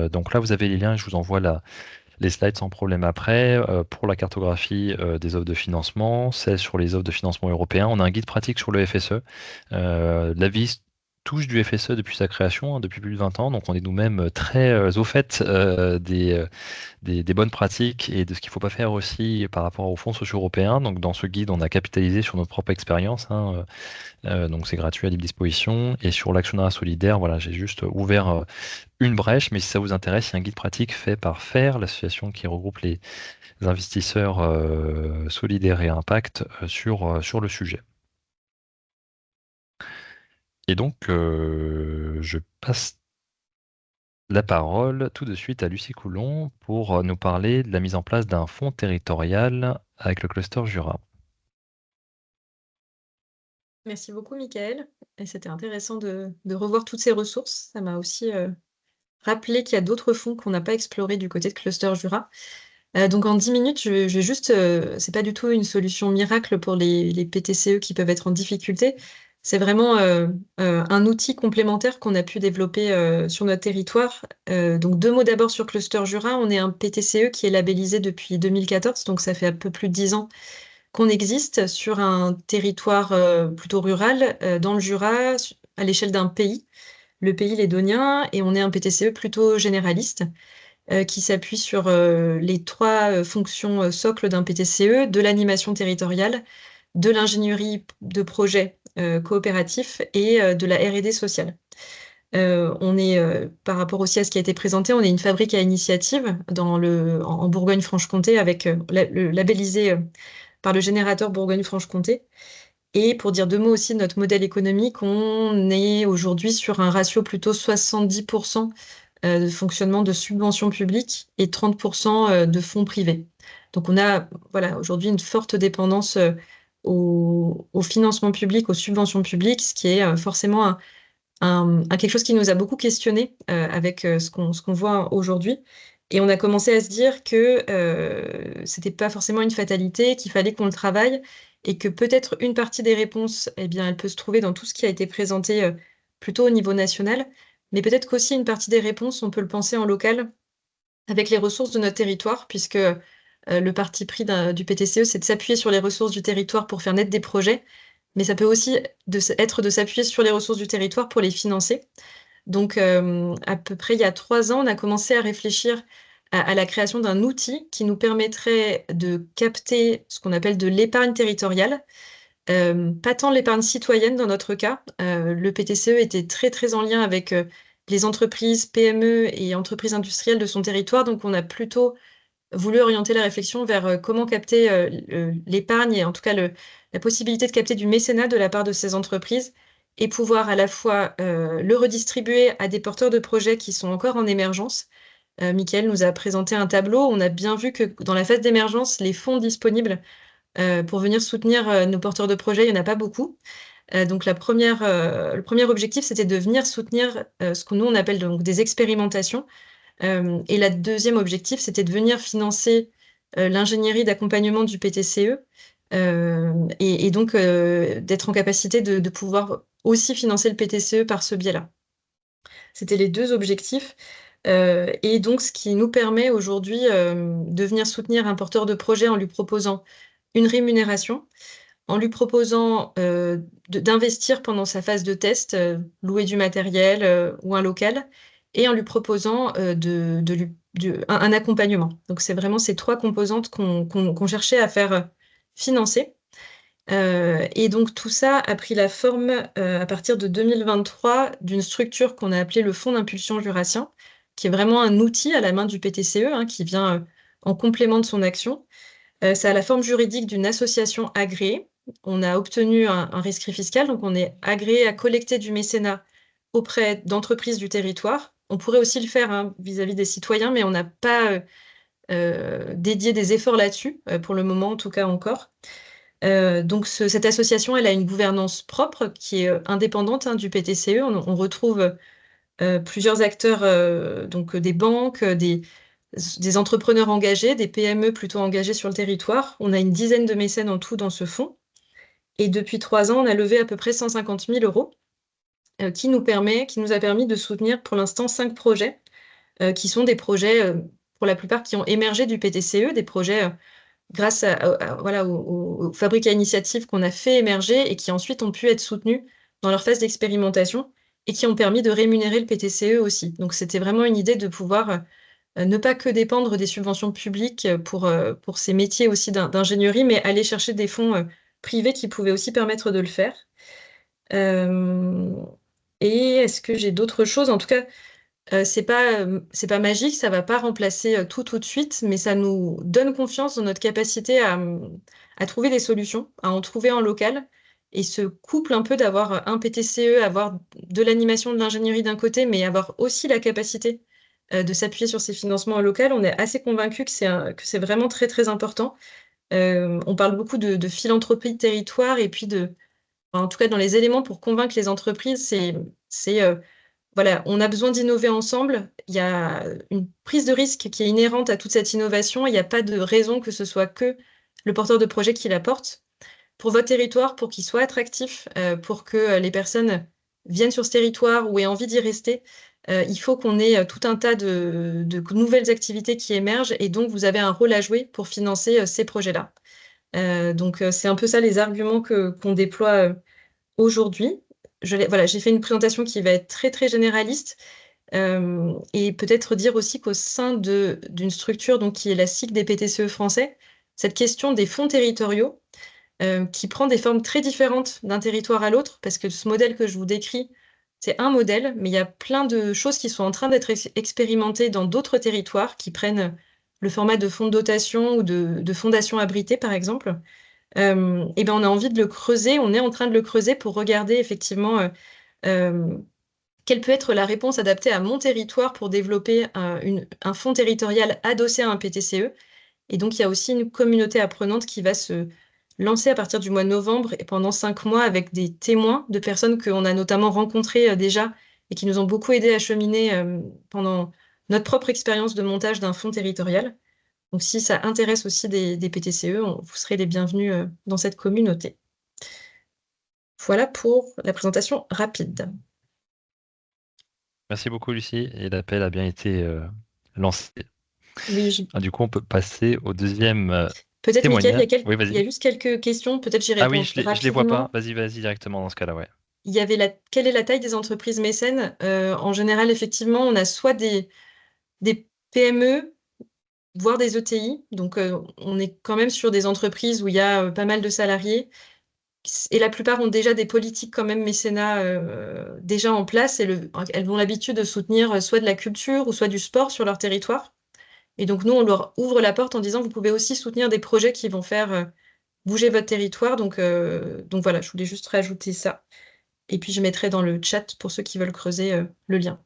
Donc là, vous avez les liens, je vous envoie les slides sans problème après. Pour la cartographie des offres de financement, c'est sur les offres de financement européens. On a un guide pratique sur le FSE. La vie touche du FSE depuis sa création, hein, depuis plus de 20 ans, donc on est nous-mêmes très au fait des bonnes pratiques et de ce qu'il ne faut pas faire aussi par rapport aux fonds sociaux européens. Donc dans ce guide, on a capitalisé sur notre propre expérience, hein, donc c'est gratuit à libre disposition. Et sur l'actionnariat solidaire, voilà, j'ai juste ouvert une brèche, mais si ça vous intéresse, il y a un guide pratique fait par FAIR, l'association qui regroupe les investisseurs solidaires et impact sur le sujet. Et donc, je passe la parole tout de suite à Lucie Coulon pour nous parler de la mise en place d'un fonds territorial avec le cluster Jura. Merci beaucoup, Michael. Et c'était intéressant de revoir toutes ces ressources. Ça m'a aussi rappelé qu'il y a d'autres fonds qu'on n'a pas explorés du côté de Cluster Jura. Donc en 10 minutes, je vais juste, c'est pas du tout une solution miracle pour les PTCE qui peuvent être en difficulté. C'est vraiment un outil complémentaire qu'on a pu développer sur notre territoire. Donc 2 mots d'abord sur Cluster Jura. On est un PTCE qui est labellisé depuis 2014, donc ça fait un peu plus de 10 ans qu'on existe sur un territoire plutôt rural, dans le Jura, à l'échelle d'un pays, le pays lédonien, et on est un PTCE plutôt généraliste qui s'appuie sur les 3 fonctions socles d'un PTCE, de l'animation territoriale, de l'ingénierie de projet coopératif et de la R&D sociale. On est, par rapport aussi à ce qui a été présenté, on est une fabrique à initiative en Bourgogne-Franche-Comté avec le labellisé par le générateur Bourgogne-Franche-Comté. Et pour dire 2 mots aussi de notre modèle économique, on est aujourd'hui sur un ratio plutôt 70% de fonctionnement de subventions publiques et 30% de fonds privés. Donc on a voilà, aujourd'hui une forte dépendance au financement public, aux subventions publiques, ce qui est forcément quelque chose qui nous a beaucoup questionné avec ce qu'on voit aujourd'hui. Et on a commencé à se dire que c'était pas forcément une fatalité, qu'il fallait qu'on le travaille et que peut-être une partie des réponses, eh bien, elle peut se trouver dans tout ce qui a été présenté plutôt au niveau national, mais peut-être qu'aussi une partie des réponses, on peut le penser en local avec les ressources de notre territoire, puisque Le parti pris du PTCE, c'est de s'appuyer sur les ressources du territoire pour faire naître des projets, mais ça peut aussi être de s'appuyer sur les ressources du territoire pour les financer. Donc, à peu près il y a 3 ans, on a commencé à réfléchir à la création d'un outil qui nous permettrait de capter ce qu'on appelle de l'épargne territoriale. Pas tant l'épargne citoyenne dans notre cas. Le PTCE était très, très en lien avec les entreprises, PME et entreprises industrielles de son territoire. Donc, on a plutôt voulu orienter la réflexion vers comment capter l'épargne et en tout cas la possibilité de capter du mécénat de la part de ces entreprises et pouvoir à la fois le redistribuer à des porteurs de projets qui sont encore en émergence. Mickaël nous a présenté un tableau. On a bien vu que dans la phase d'émergence, les fonds disponibles pour venir soutenir nos porteurs de projets, il n'y en a pas beaucoup. Donc le premier objectif, c'était de venir soutenir ce que nous, on appelle donc des expérimentations. Et le deuxième objectif, c'était de venir financer l'ingénierie d'accompagnement du PTCE et donc d'être en capacité de pouvoir aussi financer le PTCE par ce biais-là. C'était les deux objectifs. Et donc, ce qui nous permet aujourd'hui de venir soutenir un porteur de projet en lui proposant une rémunération, en lui proposant d'investir pendant sa phase de test, louer du matériel ou un local, et en lui proposant un accompagnement. Donc, c'est vraiment ces trois composantes qu'on cherchait à faire financer. Et donc, tout ça a pris la forme à partir de 2023 d'une structure qu'on a appelée le Fonds d'impulsion jurassien, qui est vraiment un outil à la main du PTCE, hein, qui vient en complément de son action. Ça a la forme juridique d'une association agréée. On a obtenu un rescrit fiscal, donc on est agréé à collecter du mécénat auprès d'entreprises du territoire. On pourrait aussi le faire hein, vis-à-vis des citoyens, mais on n'a pas dédié des efforts là-dessus, pour le moment en tout cas encore. Donc cette association, elle a une gouvernance propre qui est indépendante hein, du PTCE. On retrouve plusieurs acteurs, donc des banques, des entrepreneurs engagés, des PME plutôt engagés sur le territoire. On a une dizaine de mécènes en tout dans ce fonds. Et depuis 3 ans, on a levé à peu près 150 000 euros, qui nous a permis de soutenir pour l'instant 5 projets, qui sont des projets, pour la plupart, qui ont émergé du PTCE, des projets grâce voilà, aux fabriques à initiative qu'on a fait émerger et qui ensuite ont pu être soutenus dans leur phase d'expérimentation et qui ont permis de rémunérer le PTCE aussi. Donc c'était vraiment une idée de pouvoir ne pas que dépendre des subventions publiques pour ces métiers aussi d'ingénierie, mais aller chercher des fonds privés qui pouvaient aussi permettre de le faire. Euh, et est-ce que j'ai d'autres choses? En tout cas, c'est pas magique, ça va pas remplacer tout de suite, mais ça nous donne confiance dans notre capacité à trouver des solutions, à en trouver en local. Et ce couple un peu d'avoir un PTCE, avoir de l'animation de l'ingénierie d'un côté, mais avoir aussi la capacité de s'appuyer sur ces financements en local, on est assez convaincu que c'est vraiment très très important. On parle beaucoup de philanthropie de territoire et puis en tout cas dans les éléments pour convaincre les entreprises, c'est voilà, on a besoin d'innover ensemble. Il y a une prise de risque qui est inhérente à toute cette innovation. Il n'y a pas de raison que ce soit que le porteur de projet qui l'apporte. Pour votre territoire, pour qu'il soit attractif, pour que les personnes viennent sur ce territoire ou aient envie d'y rester, il faut qu'on ait tout un tas de nouvelles activités qui émergent et donc vous avez un rôle à jouer pour financer ces projets-là. Donc c'est un peu ça les arguments qu'on déploie aujourd'hui. Voilà, j'ai fait une présentation qui va être très très généraliste et peut-être dire aussi qu'au sein d'une structure donc, qui est la SIC des PTCE français, cette question des fonds territoriaux qui prend des formes très différentes d'un territoire à l'autre, parce que ce modèle que je vous décris, c'est un modèle, mais il y a plein de choses qui sont en train d'être expérimentées dans d'autres territoires qui prennent le format de fonds de dotation ou de fondations abritées, par exemple. Et ben on a envie de le creuser, on est en train de le creuser pour regarder effectivement euh, quelle peut être la réponse adaptée à mon territoire pour développer un fonds territorial adossé à un PTCE. Et donc, il y a aussi une communauté apprenante qui va se lancer à partir du mois de novembre et pendant 5 mois avec des témoins de personnes qu'on a notamment rencontrées déjà et qui nous ont beaucoup aidé à cheminer pendant notre propre expérience de montage d'un fonds territorial. Donc, si ça intéresse aussi des PTCE, vous serez les bienvenus dans cette communauté. Voilà pour la présentation rapide. Merci beaucoup, Lucie, et l'appel a bien été lancé. Oui, Du coup, on peut passer au deuxième peut-être, Mickaël, témoignage. Oui, il y a vas-y. juste quelques questions, peut-être j'y Ah oui, réponds je les vois pas. rapidement. Vas-y, vas-y directement dans ce cas-là, ouais. Il y avait quelle est la taille des entreprises mécènes? En général, effectivement, on a soit des PME, voire des ETI. Donc, on est quand même sur des entreprises où il y a, pas mal de salariés et la plupart ont déjà des politiques quand même mécénat, déjà en place et elles ont l'habitude de soutenir, soit de la culture ou soit du sport sur leur territoire et donc nous, on leur ouvre la porte en disant: «Vous pouvez aussi soutenir des projets qui vont faire, bouger votre territoire». Donc voilà, je voulais juste rajouter ça et puis je mettrai dans le chat pour ceux qui veulent creuser, le lien.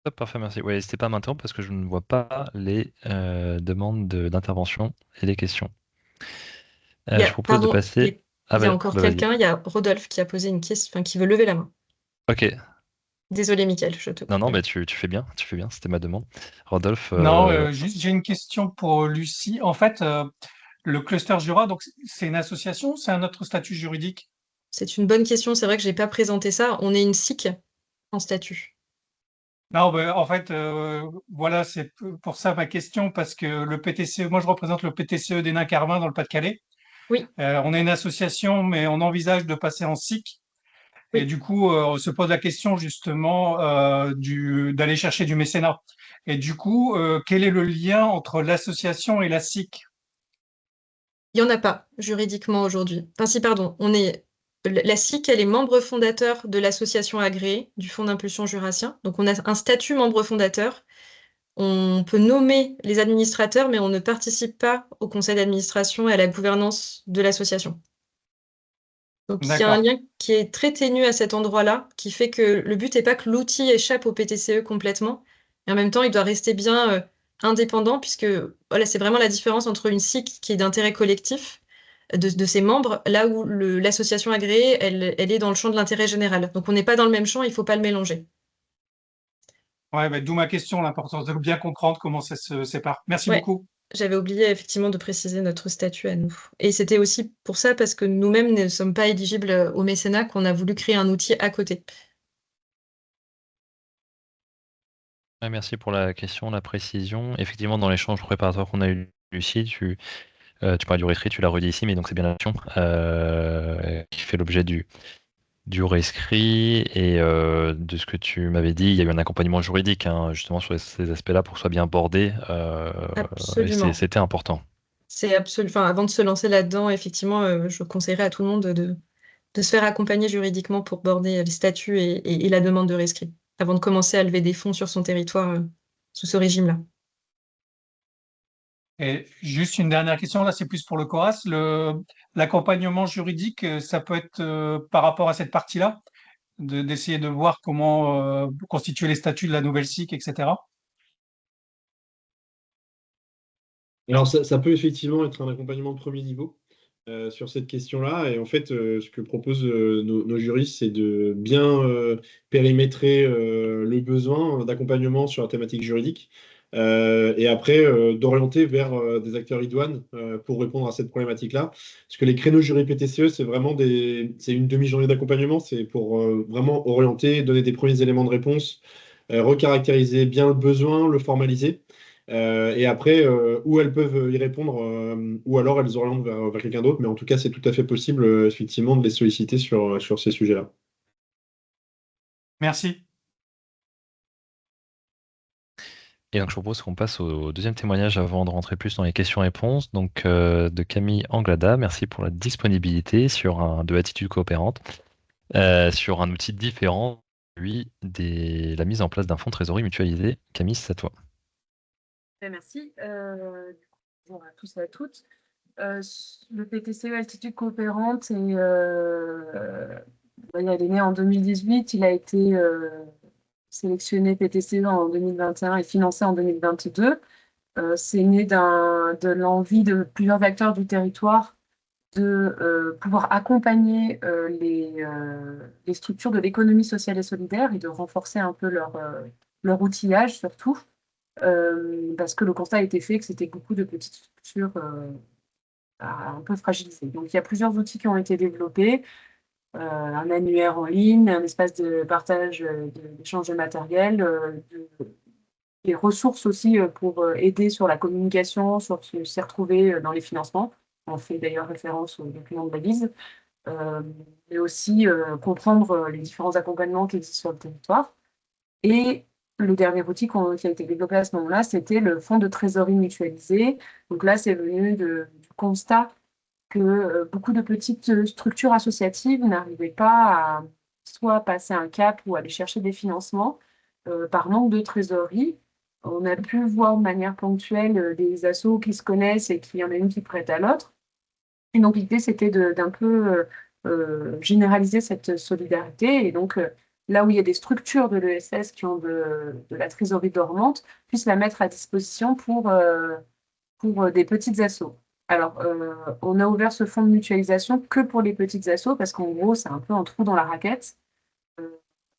Top, parfait, merci. Ouais, n'hésitez pas à m'interrompre parce que je ne vois pas les demandes d'intervention et les questions. Je propose de Pardon, passer. Ah il y a bah, encore bah vas-y. quelqu'un, il y a Rodolphe qui a posé une question, enfin qui veut lever la main. Ok. Désolée Mickaël, je te Non, coupe, non, mais tu fais bien, tu fais bien, c'était ma demande. Rodolphe, Non, juste j'ai une question pour Lucie. En fait, le Cluster Jura, donc c'est une association, c'est un autre statut juridique? c'est une bonne question, c'est vrai que j'ai pas présenté ça. On est une SIC en statut. Non, ben, en fait, voilà, c'est pour ça ma question, parce que le PTCE, moi je représente le PTCE des Nains-Carvin dans le Pas-de-Calais. Oui, On est une association, mais on envisage de passer en SIC. Et oui. du coup, on se pose la question justement d'aller chercher du mécénat. Et du coup, quel est le lien entre l'association et la SIC? Il y en a pas juridiquement aujourd'hui. Enfin si, pardon, on est la SIC, elle est membre fondateur de l'association agréée du Fonds d'impulsion jurassien. Donc on a un statut membre fondateur. On peut nommer les administrateurs, mais on ne participe pas au conseil d'administration et à la gouvernance de l'association. Donc il y a un D'accord. lien qui est très ténu à cet endroit-là, qui fait que le but est pas que l'outil échappe au PTCE complètement, et en même temps, il doit rester bien, indépendant puisque, voilà, c'est vraiment la différence entre une SIC qui est d'intérêt collectif, de ses membres, là où l'association agréée, elle est dans le champ de l'intérêt général. Donc on n'est pas dans le même champ, il faut pas le mélanger. Ouais, bah, d'où ma question, l'importance de bien comprendre comment ça se sépare. Merci Ouais, beaucoup. j'avais oublié effectivement de préciser notre statut à nous. Et c'était aussi pour ça, parce que nous-mêmes ne sommes pas éligibles, au mécénat, qu'on a voulu créer un outil à côté. ouais, merci pour la question, la précision. Effectivement, dans l'échange préparatoire qu'on a eu, Lucie, tu parlais du rescrit, tu l'as redit ici, mais donc c'est bien l'action qui fait l'objet du rescrit et de ce que tu m'avais dit, il y a eu un accompagnement juridique hein, justement sur ces aspects-là pour que ce soit bien bordé et Absolument. c'était important. Enfin, avant de se lancer là-dedans, effectivement, je conseillerais à tout le monde de se faire accompagner juridiquement pour border les statuts et la demande de rescrit, avant de commencer à lever des fonds sur son territoire, sous ce régime-là. Et juste une dernière question, là, c'est plus pour le CORAS. L'accompagnement juridique, ça peut être par rapport à cette partie-là, d'essayer de voir comment constituer les statuts de la nouvelle SIC, etc. Alors, ça peut effectivement être un accompagnement de premier niveau sur cette question-là. Et en fait, ce que proposent nos juristes, c'est de bien périmétrer le besoin d'accompagnement sur la thématique juridique et après d'orienter vers des acteurs idoines pour répondre à cette problématique-là. Parce que les créneaux jury PTCE, c'est vraiment c'est une demi-journée d'accompagnement. C'est pour vraiment orienter, donner des premiers éléments de réponse, recaractériser bien le besoin, le formaliser. Et après, ou elles peuvent y répondre, ou alors elles orientent vers quelqu'un d'autre. Mais en tout cas, c'est tout à fait possible, effectivement, de les solliciter sur ces sujets-là. Merci. Et donc je propose qu'on passe au deuxième témoignage avant de rentrer plus dans les questions-réponses. Donc de Camille Anglada, merci pour la disponibilité de Attitude coopérante sur un outil différent, lui, la mise en place d'un fonds de trésorerie mutualisé. Camille, c'est à toi. Merci. Bonjour à tous et à toutes. Le PTCE Altitude Coopérante, il est né en 2018. Il a été sélectionné PTCE en 2021 et financé en 2022. C'est né de l'envie de plusieurs acteurs du territoire de pouvoir accompagner les structures de l'économie sociale et solidaire et de renforcer un peu leur outillage surtout. Parce que le constat a été fait que c'était beaucoup de petites structures un peu fragilisées. Donc, il y a plusieurs outils qui ont été développés. un annuaire en ligne, un espace de partage, d'échange de matériel, des ressources aussi pour aider sur la communication, sur ce qui s'est retrouvé dans les financements. On fait d'ailleurs référence au document de la VISE, mais aussi comprendre les différents accompagnements qui existent sur le territoire. Et le dernier outil qui a été développé à ce moment-là, c'était le fonds de trésorerie mutualisé. Donc là, c'est venu du constat que beaucoup de petites structures associatives n'arrivaient pas à soit passer un cap ou aller chercher des financements par manque de trésorerie. On a pu voir de manière ponctuelle des assos qui se connaissent et qu'il y en a une qui prête à l'autre. Et donc l'idée, c'était d'un peu généraliser cette solidarité. Et donc là où il y a des structures de l'ESS qui ont de la trésorerie dormante, puissent la mettre à disposition pour des petites assos. Alors, on a ouvert ce fonds de mutualisation que pour les petites assos parce qu'en gros, c'est un peu un trou dans la raquette.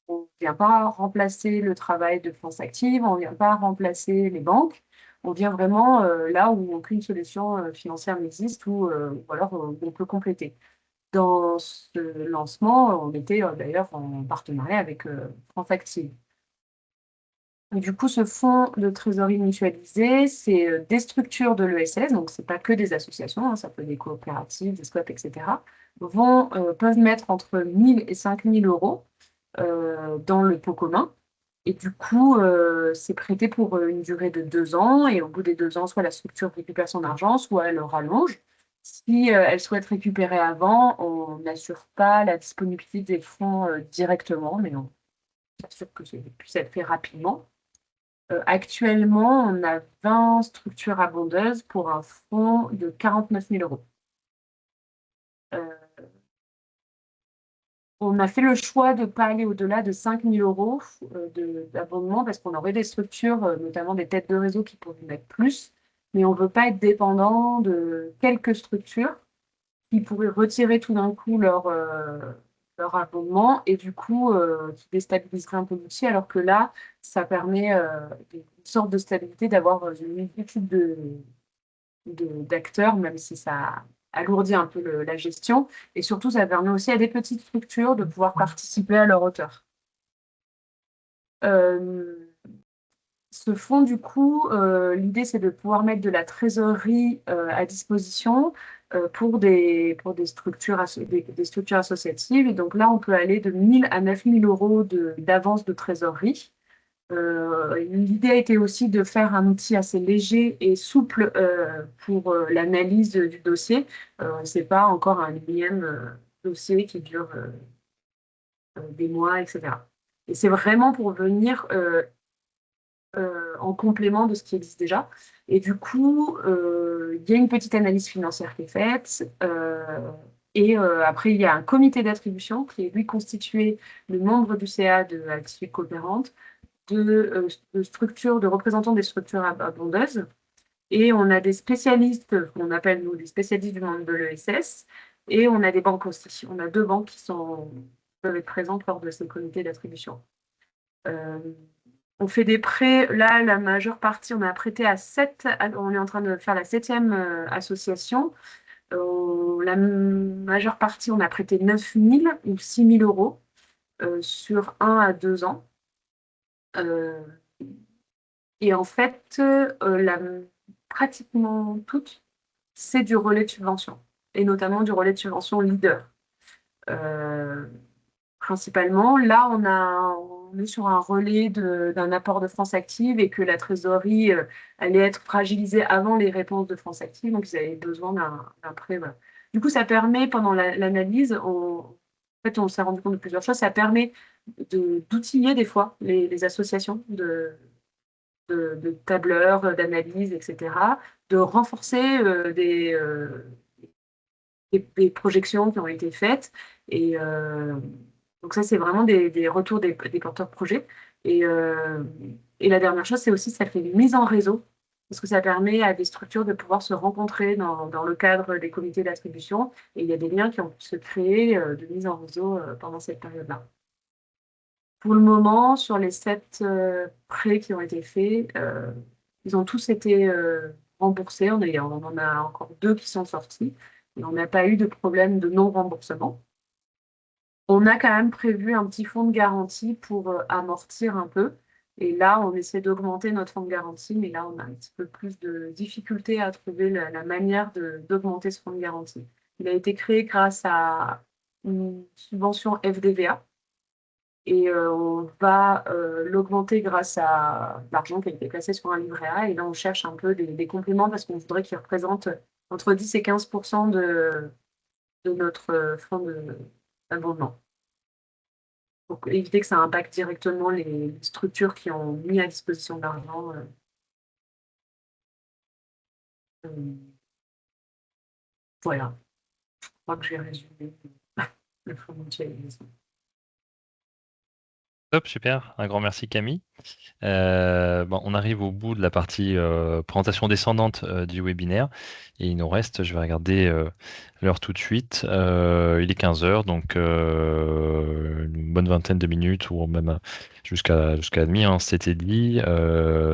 On ne vient pas remplacer le travail de France Active, on ne vient pas remplacer les banques. On vient vraiment là où aucune solution financière n'existe ou alors on peut compléter. Dans ce lancement, on était d'ailleurs en partenariat avec France Active. Et du coup, ce fonds de trésorerie mutualisé, c'est des structures de l'ESS, donc ce n'est pas que des associations, hein, ça peut être des coopératives, des SCOP, etc., peuvent mettre entre 1 000 et 5 000 euros dans le pot commun. Et du coup, c'est prêté pour une durée de 2 ans. Et au bout des 2 ans, soit la structure récupère son argent, soit elle rallonge. Si elle souhaite récupérer avant, on n'assure pas la disponibilité des fonds directement, mais on s'assure que ça puisse être fait rapidement. Actuellement, on a 20 structures abondeuses pour un fonds de 49 000 euros. On a fait le choix de ne pas aller au-delà de 5 000 euros d'abondement parce qu'on aurait des structures, notamment des têtes de réseau qui pourraient mettre plus, mais on ne veut pas être dépendant de quelques structures qui pourraient retirer tout d'un coup leur abondement et du coup qui déstabiliserait un peu l'outil, alors que là, ça permet une sorte de stabilité d'avoir une multitude d'acteurs, même si ça alourdit un peu la gestion. Et surtout, ça permet aussi à des petites structures de pouvoir participer à leur hauteur. Ce fonds, du coup, l'idée, c'est de pouvoir mettre de la trésorerie à disposition pour des structures, des structures associatives. Et donc là, on peut aller de 1 000 à 9 000 euros d'avance de trésorerie. L'idée a été aussi de faire un outil assez léger et souple pour l'analyse du dossier. Ce n'est pas encore un énième dossier qui dure des mois, etc. Et c'est vraiment pour venir en complément de ce qui existe déjà. Et du coup, il y a une petite analyse financière qui est faite. Après, il y a un comité d'attribution qui est, lui, constitué de membres du CA de l'activité coopérante, de structures, de représentants des structures abondeuses. Et on a des spécialistes, qu'on appelle nous des spécialistes du monde de l'ESS, et on a des banques aussi. On a 2 banques qui peuvent être présentes lors de ces comités d'attribution. On fait des prêts, là, la majeure partie, on a prêté à 7, on est en train de faire la 7e association. La majeure partie, on a prêté 9 000 ou 6 000 euros sur 1 à 2 ans. Et en fait, pratiquement toutes, c'est du relais de subvention, et notamment du relais de subvention leader. Principalement, là, on est sur un relais d'un apport de France Active et que la trésorerie allait être fragilisée avant les réponses de France Active, donc ils avaient besoin d'un prêt. Voilà. Du coup, ça permet, pendant l'analyse, en fait, on s'est rendu compte de plusieurs choses. Ça permet d'outiller des fois les associations de tableurs, d'analyse, etc., de renforcer des projections qui ont été faites. Et donc ça, c'est vraiment des retours des porteurs de projets. Et la dernière chose, c'est aussi ça fait une mise en réseau, parce que ça permet à des structures de pouvoir se rencontrer dans le cadre des comités d'attribution. Et il y a des liens qui ont pu se créer de mise en réseau pendant cette période-là. Pour le moment, sur les 7 prêts qui ont été faits, ils ont tous été remboursés. On en a encore 2 qui sont sortis. Et on n'a pas eu de problème de non-remboursement. On a quand même prévu un petit fonds de garantie pour amortir un peu. Et là, on essaie d'augmenter notre fonds de garantie, mais là, on a un petit peu plus de difficultés à trouver la manière d'augmenter ce fonds de garantie. Il a été créé grâce à une subvention FDVA et on va l'augmenter grâce à l'argent qui a été placé sur un livret A. Et là, on cherche un peu des compléments parce qu'on voudrait qu'il représente entre 10 et 15% de notre fonds d'abondement. Pour éviter que ça impacte directement les structures qui ont mis à disposition de l'argent. Voilà, je crois que j'ai résumé le fonds mutualisation. Top, super. Un grand merci Camille. Bon, on arrive au bout de la partie présentation descendante du webinaire et il nous reste, je vais regarder l'heure tout de suite, il est 15 heures, donc une bonne vingtaine de minutes ou même jusqu'à la demi, hein, c'était dit,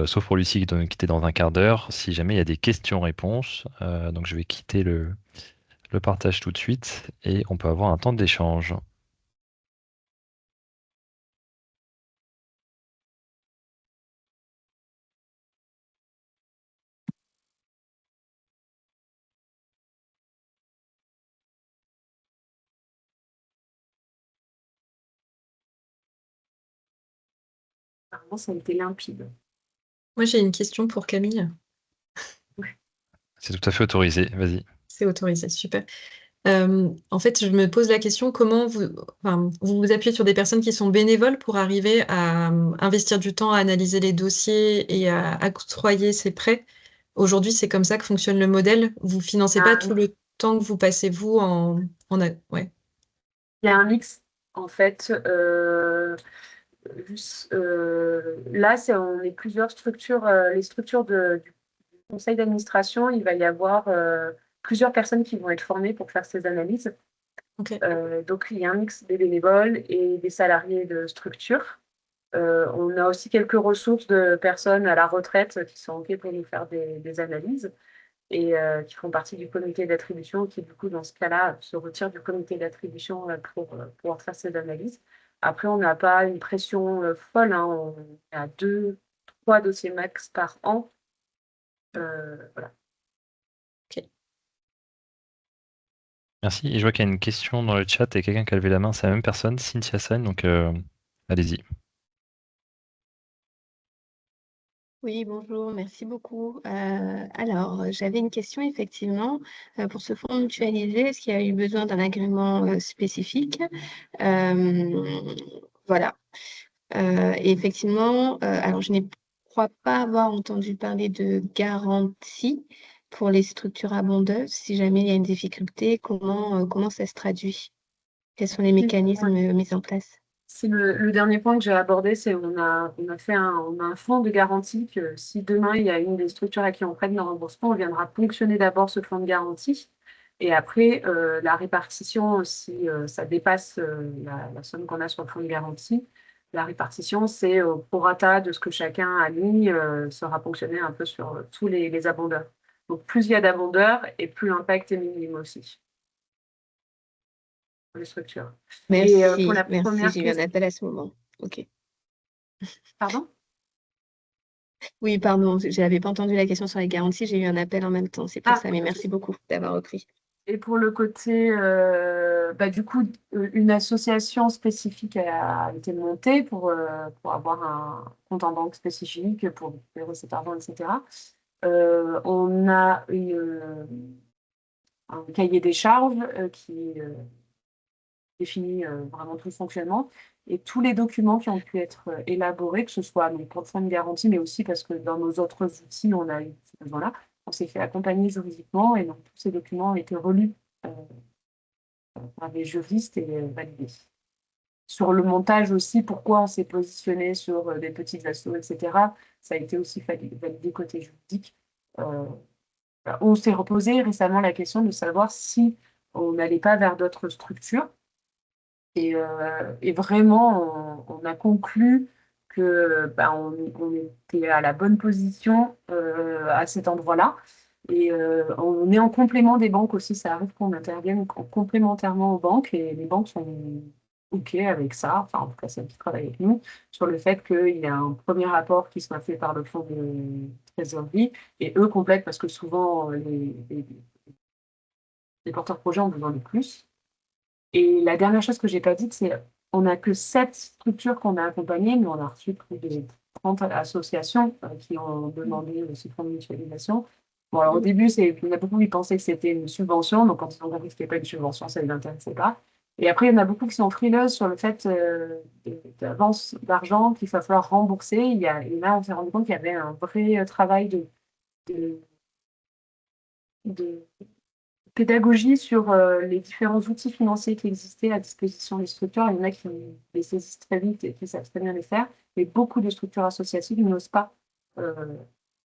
sauf pour Lucie qui était dans un quart d'heure, si jamais il y a des questions-réponses. Donc je vais quitter le partage tout de suite et on peut avoir un temps d'échange. Apparemment, ça a été limpide. Moi, j'ai une question pour Camille. C'est tout à fait autorisé, vas-y. C'est autorisé, super. En fait, je me pose la question, comment vous vous appuyez sur des personnes qui sont bénévoles pour arriver à investir du temps à analyser les dossiers et à octroyer ces prêts. Aujourd'hui, c'est comme ça que fonctionne le modèle. Vous financez pas tout le temps que vous passez, vous, ouais. Il y a un mix, en fait. Là, on est plusieurs structures. Les structures du conseil d'administration, il va y avoir plusieurs personnes qui vont être formées pour faire ces analyses. Ok. Donc, il y a un mix des bénévoles et des salariés de structure. On a aussi quelques ressources de personnes à la retraite qui sont OK pour nous faire des analyses et qui font partie du comité d'attribution, qui du coup, dans ce cas-là, se retirent du comité d'attribution pour pouvoir faire ces analyses. Après, on n'a pas une pression folle, hein. On a 2-3 dossiers max par an. Voilà. Ok. Merci. Et je vois qu'il y a une question dans le chat et quelqu'un qui a levé la main, c'est la même personne, Cynthia Sen, donc allez-y. Oui, bonjour, merci beaucoup. Alors, j'avais une question effectivement pour ce fonds mutualisé. Est-ce qu'il y a eu besoin d'un agrément spécifique? Voilà. Et effectivement, alors je ne crois pas avoir entendu parler de garantie pour les structures abondeuses. Si jamais il y a une difficulté, comment ça se traduit? Quels sont les mécanismes mis en place? C'est le dernier point que j'ai abordé, c'est on a un fonds de garantie que si demain il y a une des structures à qui on prête nos remboursements, on viendra ponctionner d'abord ce fonds de garantie. Et après, la répartition, si ça dépasse la somme qu'on a sur le fonds de garantie, la répartition, c'est au prorata de ce que chacun a mis, sera ponctionné un peu sur tous les abondeurs. Donc plus il y a d'abondeurs et plus l'impact est minime aussi pour les structures. Merci, Et pour la merci, première j'ai eu un appel à ce moment. Ok. Pardon? Oui, pardon, je n'avais pas entendu la question sur les garanties, j'ai eu un appel en même temps, c'est pour Ah. ça, mais merci beaucoup d'avoir repris. Et pour le côté, du coup, une association spécifique a été montée pour avoir un compte en banque spécifique pour récupérer cet argent, etc. On a eu un cahier des charges qui définit vraiment tout le fonctionnement et tous les documents qui ont pu être élaborés, que ce soit pour le fonds de garantie, mais aussi parce que dans nos autres outils, on a eu ce besoin-là. On s'est fait accompagner juridiquement et donc tous ces documents ont été relus par des juristes et validés. Sur le montage aussi, pourquoi on s'est positionné sur des petites assos, etc. Ça a été aussi validé côté juridique. On s'est reposé récemment la question de savoir si on n'allait pas vers d'autres structures. Et vraiment, on a conclu que on était à la bonne position à cet endroit-là. Et on est en complément des banques aussi. Ça arrive qu'on intervienne complémentairement aux banques et les banques sont OK avec ça, enfin en tout cas celles qui travaillent avec nous, sur le fait qu'il y a un premier rapport qui soit fait par le fonds de trésorerie et eux complètent parce que souvent, les porteurs de projets ont besoin de plus. Et la dernière chose que j'ai pas dite, c'est on n'a que 7 structures qu'on a accompagnées, mais on a reçu plus de 30 associations qui ont demandé aussi fonds de mutualisation. Bon, alors au début, il y en a beaucoup qui pensaient que c'était une subvention, donc quand ils ont compris que c'était pas une subvention, ça ne les intéressait pas. Et après, il y en a beaucoup qui sont frileuses sur le fait d'avance d'argent qu'il va falloir rembourser. Et là, on s'est rendu compte qu'il y avait un vrai travail de, de pédagogie sur les différents outils financiers qui existaient à disposition des structures. Il y en a qui les saisissent très vite et qui savent très bien les faire, mais beaucoup de structures associatives n'osent pas euh,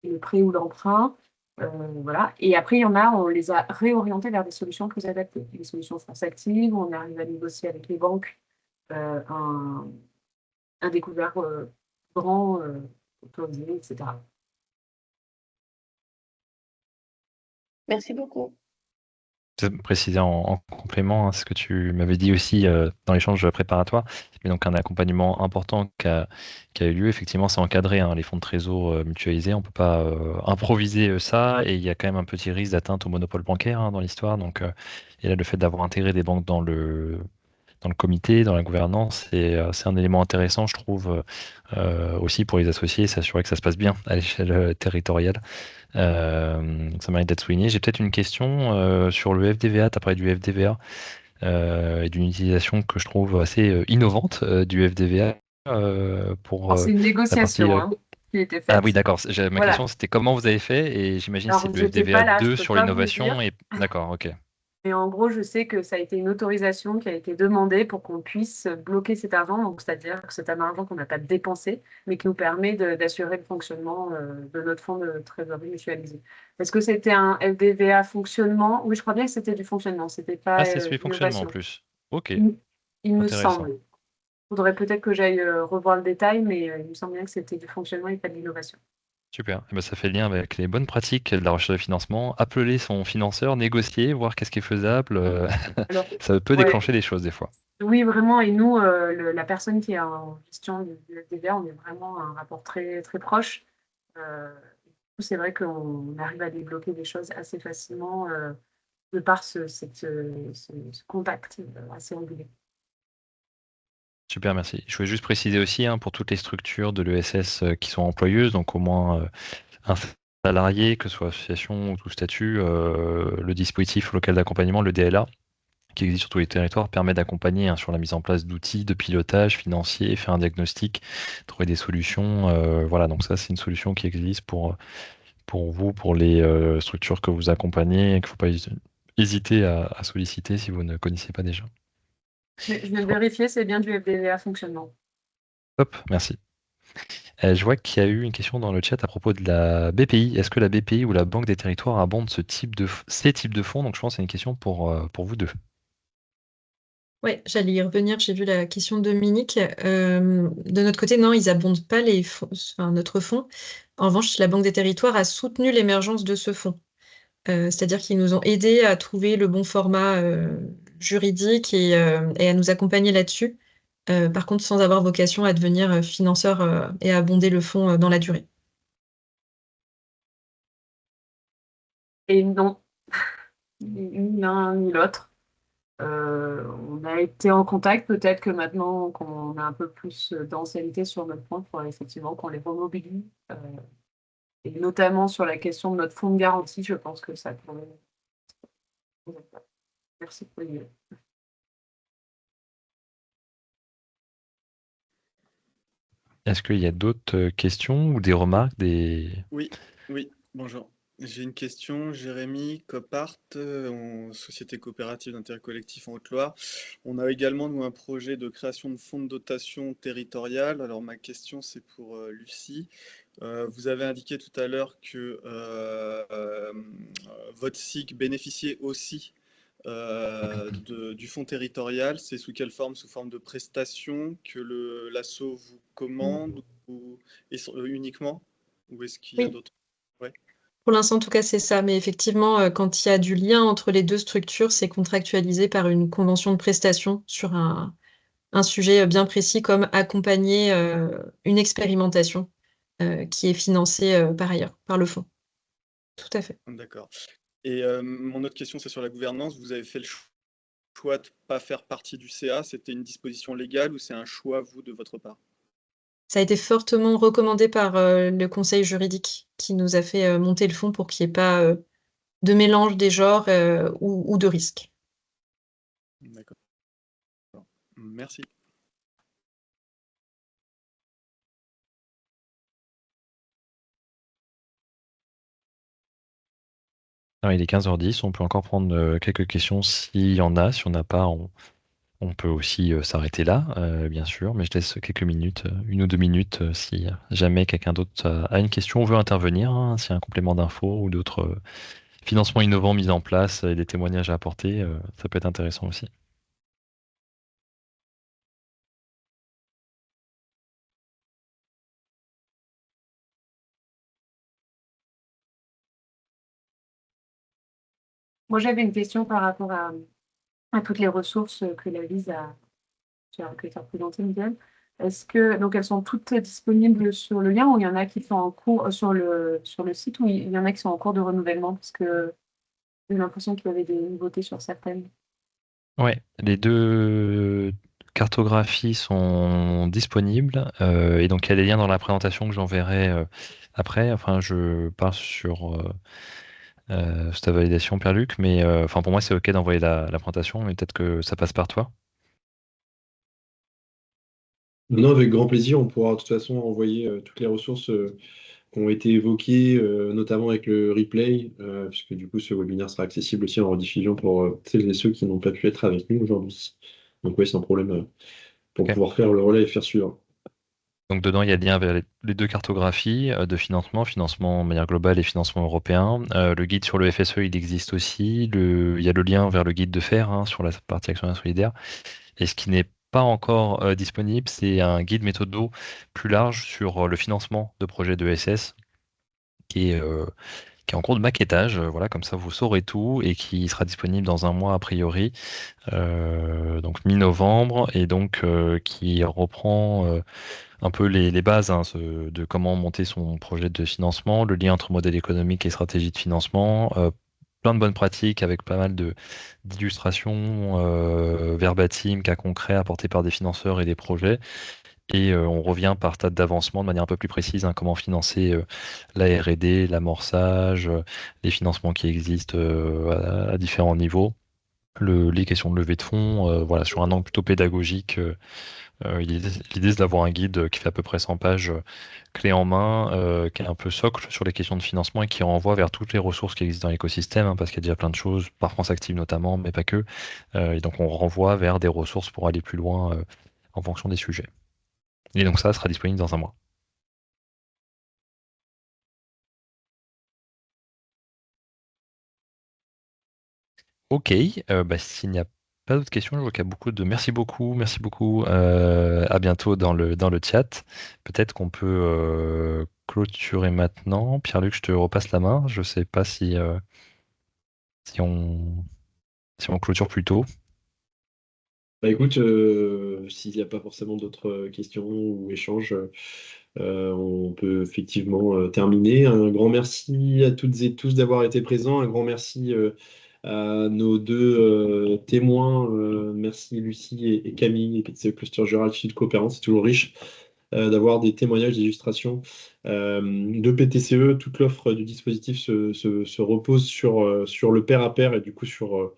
le prêt ou l'emprunt. Voilà. Et après, il y en a, on les a réorientés vers des solutions plus adaptées. Des solutions France Active, on arrive à négocier avec les banques un découvert grand, autorisé, etc. Merci beaucoup. Préciser en complément ce que tu m'avais dit aussi dans l'échange préparatoire, mais donc un accompagnement important qui a eu lieu. Effectivement, c'est encadré, hein, les fonds de trésor mutualisés. On ne peut pas improviser ça et il y a quand même un petit risque d'atteinte au monopole bancaire dans l'histoire. Donc, et là, le fait d'avoir intégré des banques dans le comité, dans la gouvernance, c'est un élément intéressant, je trouve, aussi pour les associés, s'assurer que ça se passe bien à l'échelle territoriale. Ça mérite d'être souligné. J'ai peut-être une question sur le FDVA. Tu as parlé du FDVA et d'une utilisation que je trouve assez innovante du FDVA pour Alors, c'est une la partie. négociation qui a été Ah oui, faite. d'accord. Ma Voilà. question, c'était comment vous avez fait et j'imagine que c'est Alors, le j'étais FDVA pas là, je 2 peux sur pas vous le l'innovation. dire. Et... D'accord, ok. Mais en gros, je sais que ça a été une autorisation qui a été demandée pour qu'on puisse bloquer cet argent, donc c'est-à-dire que c'est un argent qu'on n'a pas dépensé, mais qui nous permet d'assurer le fonctionnement de notre fonds de trésorerie mutualisé. Est-ce que c'était un FDVA fonctionnement? Oui, je crois bien que c'était du fonctionnement, c'était Ah, pas c'est celui fonctionnement en l'innovation. plus. Ok, Il me intéressant. semble. Il faudrait peut-être que j'aille revoir le détail, mais il me semble bien que c'était du fonctionnement et pas de l'innovation. Super. Eh ben, ça fait le lien avec les bonnes pratiques de la recherche de financement. Appeler son financeur, négocier, voir qu'est-ce qui est faisable. Alors, Ça peut ouais, déclencher des choses des fois. oui, vraiment. Et nous, la personne qui est en gestion du FDVA, on est vraiment un rapport très, très proche. C'est vrai qu'on arrive à débloquer des choses assez facilement de par ce contact assez régulier. Super, merci. Je voulais juste préciser aussi pour toutes les structures de l'ESS qui sont employeuses, donc au moins un salarié, que ce soit association ou tout statut, le dispositif local d'accompagnement, le DLA, qui existe sur tous les territoires, permet d'accompagner sur la mise en place d'outils de pilotage financier, faire un diagnostic, trouver des solutions. Voilà, donc ça, c'est une solution qui existe pour vous, pour les structures que vous accompagnez, et qu'il ne faut pas hésiter à solliciter si vous ne connaissez pas déjà. Je vais vérifier, c'est bien du FDVA fonctionnement. Hop, merci. Je vois qu'il y a eu une question dans le chat à propos de la BPI. Est-ce que la BPI ou la Banque des Territoires abonde ces types de fonds? Donc je pense que c'est une question pour vous deux. Oui, j'allais y revenir, j'ai vu la question de Dominique. De notre côté, non, ils abondent pas notre fonds. En revanche, la Banque des Territoires a soutenu l'émergence de ce fonds. C'est-à-dire qu'ils nous ont aidés à trouver le bon format juridique et à nous accompagner là-dessus. Par contre, sans avoir vocation à devenir financeur et à abonder le fonds dans la durée. Et non, ni l'un ni l'autre. On a été en contact, peut-être que maintenant qu'on a un peu plus d'ancienneté sur notre point, il faudrait effectivement qu'on les remobilise. Et notamment sur la question de notre fonds de garantie, je pense que ça pourrait. Merci pour l'idée. Est-ce qu'il y a d'autres questions ou des remarques, Oui, bonjour. J'ai une question, Jérémy Copart, en société coopérative d'intérêt collectif en Haute-Loire. On a également, nous, un projet de création de fonds de dotation territoriale. Alors, ma question, c'est pour Lucie. Vous avez indiqué tout à l'heure que votre SIC bénéficiait aussi du fonds territorial. C'est sous quelle forme? Sous forme de prestation que l'asso vous commande ou uniquement? Ou est-ce qu'il y a Oui. d'autres? Ouais. Pour l'instant, en tout cas, c'est ça. Mais effectivement, quand il y a du lien entre les deux structures, c'est contractualisé par une convention de prestation sur un un sujet bien précis comme accompagner une expérimentation qui est financée par ailleurs, par le fonds. Tout à fait. D'accord. Et mon autre question, c'est sur la gouvernance. Vous avez fait le choix de ne pas faire partie du CA. C'était une disposition légale ou c'est un choix, vous, de votre part? Ça a été fortement recommandé par le conseil juridique qui nous a fait monter le fonds pour qu'il n'y ait pas de mélange des genres ou de risques. D'accord. Merci. Alors, il est 15h10, on peut encore prendre quelques questions s'il y en a. Si on n'a pas, on peut aussi s'arrêter là, bien sûr, mais je laisse quelques minutes, 1 ou 2 minutes, si jamais quelqu'un d'autre a une question ou veut intervenir, hein, s'il y a un complément d'infos ou d'autres financements innovants mis en place et des témoignages à apporter, ça peut être intéressant aussi. Moi, j'avais une question par rapport à toutes les ressources que la VIS que tu as représentées, Miguel. Donc elles sont toutes disponibles sur le lien ou il y en a qui sont en cours sur le site ou il y en a qui sont en cours de renouvellement parce que j'ai l'impression qu'il y avait des nouveautés sur certaines. Ouais, les 2 cartographies sont disponibles et donc il y a des liens dans la présentation que j'enverrai après. Enfin, je pars sur ta validation, Pierre-Luc, mais enfin pour moi c'est ok d'envoyer la présentation, mais peut-être que ça passe par toi. Non, avec grand plaisir, on pourra de toute façon envoyer toutes les ressources qui ont été évoquées, notamment avec le replay, puisque du coup ce webinaire sera accessible aussi en rediffusion pour celles et ceux qui n'ont pas pu être avec nous aujourd'hui. Donc oui, sans problème, pour Ok. pouvoir faire le relais et faire suivre. Donc dedans, il y a le lien vers les 2 cartographies de financement de manière globale et financement européen. Le guide sur le FSE, il existe aussi. Il y a le lien vers le guide de fer hein, sur la partie actionnaire solidaire. Et ce qui n'est pas encore disponible, c'est un guide méthodo plus large sur le financement de projets de SS qui est en cours de maquettage. Voilà, comme ça vous saurez tout et qui sera disponible dans un mois a priori, donc mi-novembre, et donc qui reprend un peu les bases hein, de comment monter son projet de financement, le lien entre modèle économique et stratégie de financement, plein de bonnes pratiques avec pas mal d'illustrations verbatim, cas concrets apportés par des financeurs et des projets. Et on revient par stade d'avancement de manière un peu plus précise, hein, comment financer la R&D, l'amorçage, les financements qui existent à différents niveaux, les questions de levée de fonds, voilà, sur un angle plutôt pédagogique. L'idée, c'est d'avoir un guide qui fait à peu près 100 pages clé en main, qui est un peu socle sur les questions de financement et qui renvoie vers toutes les ressources qui existent dans l'écosystème, hein, parce qu'il y a déjà plein de choses, par France Active notamment, mais pas que. Et donc on renvoie vers des ressources pour aller plus loin en fonction des sujets. Et donc ça sera disponible dans un mois. Ok, bah, s'il n'y a pas d'autres questions, je vois qu'il y a beaucoup de... merci beaucoup. À bientôt dans le chat. Peut-être qu'on peut clôturer maintenant. Pierre-Luc, je te repasse la main. Je sais pas si on, si on clôture plus tôt. Bah écoute, s'il n'y a pas forcément d'autres questions ou échanges, on peut effectivement terminer. Un grand merci à toutes et tous d'avoir été présents. Un grand merci à nos 2 témoins. Merci Lucie et Camille, et PTCE Cluster Jura Sud Coopérant. C'est toujours riche d'avoir des témoignages, des illustrations de PTCE. Toute l'offre du dispositif se repose sur le pair à pair et du coup sur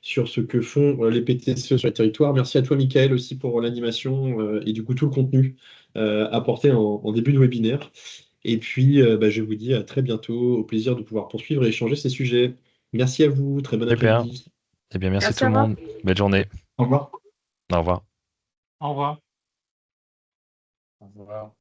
ce que font les PTCE sur les territoires. Merci à toi, Michael, aussi pour l'animation et du coup tout le contenu apporté en début de webinaire. Et puis, bah, je vous dis à très bientôt. Au plaisir de pouvoir poursuivre et échanger ces sujets. Merci à vous. Très bon Super. après-midi. Eh bien, merci Merci tout à le vous. monde. Belle journée. Au revoir. Au revoir. Au revoir. Au revoir.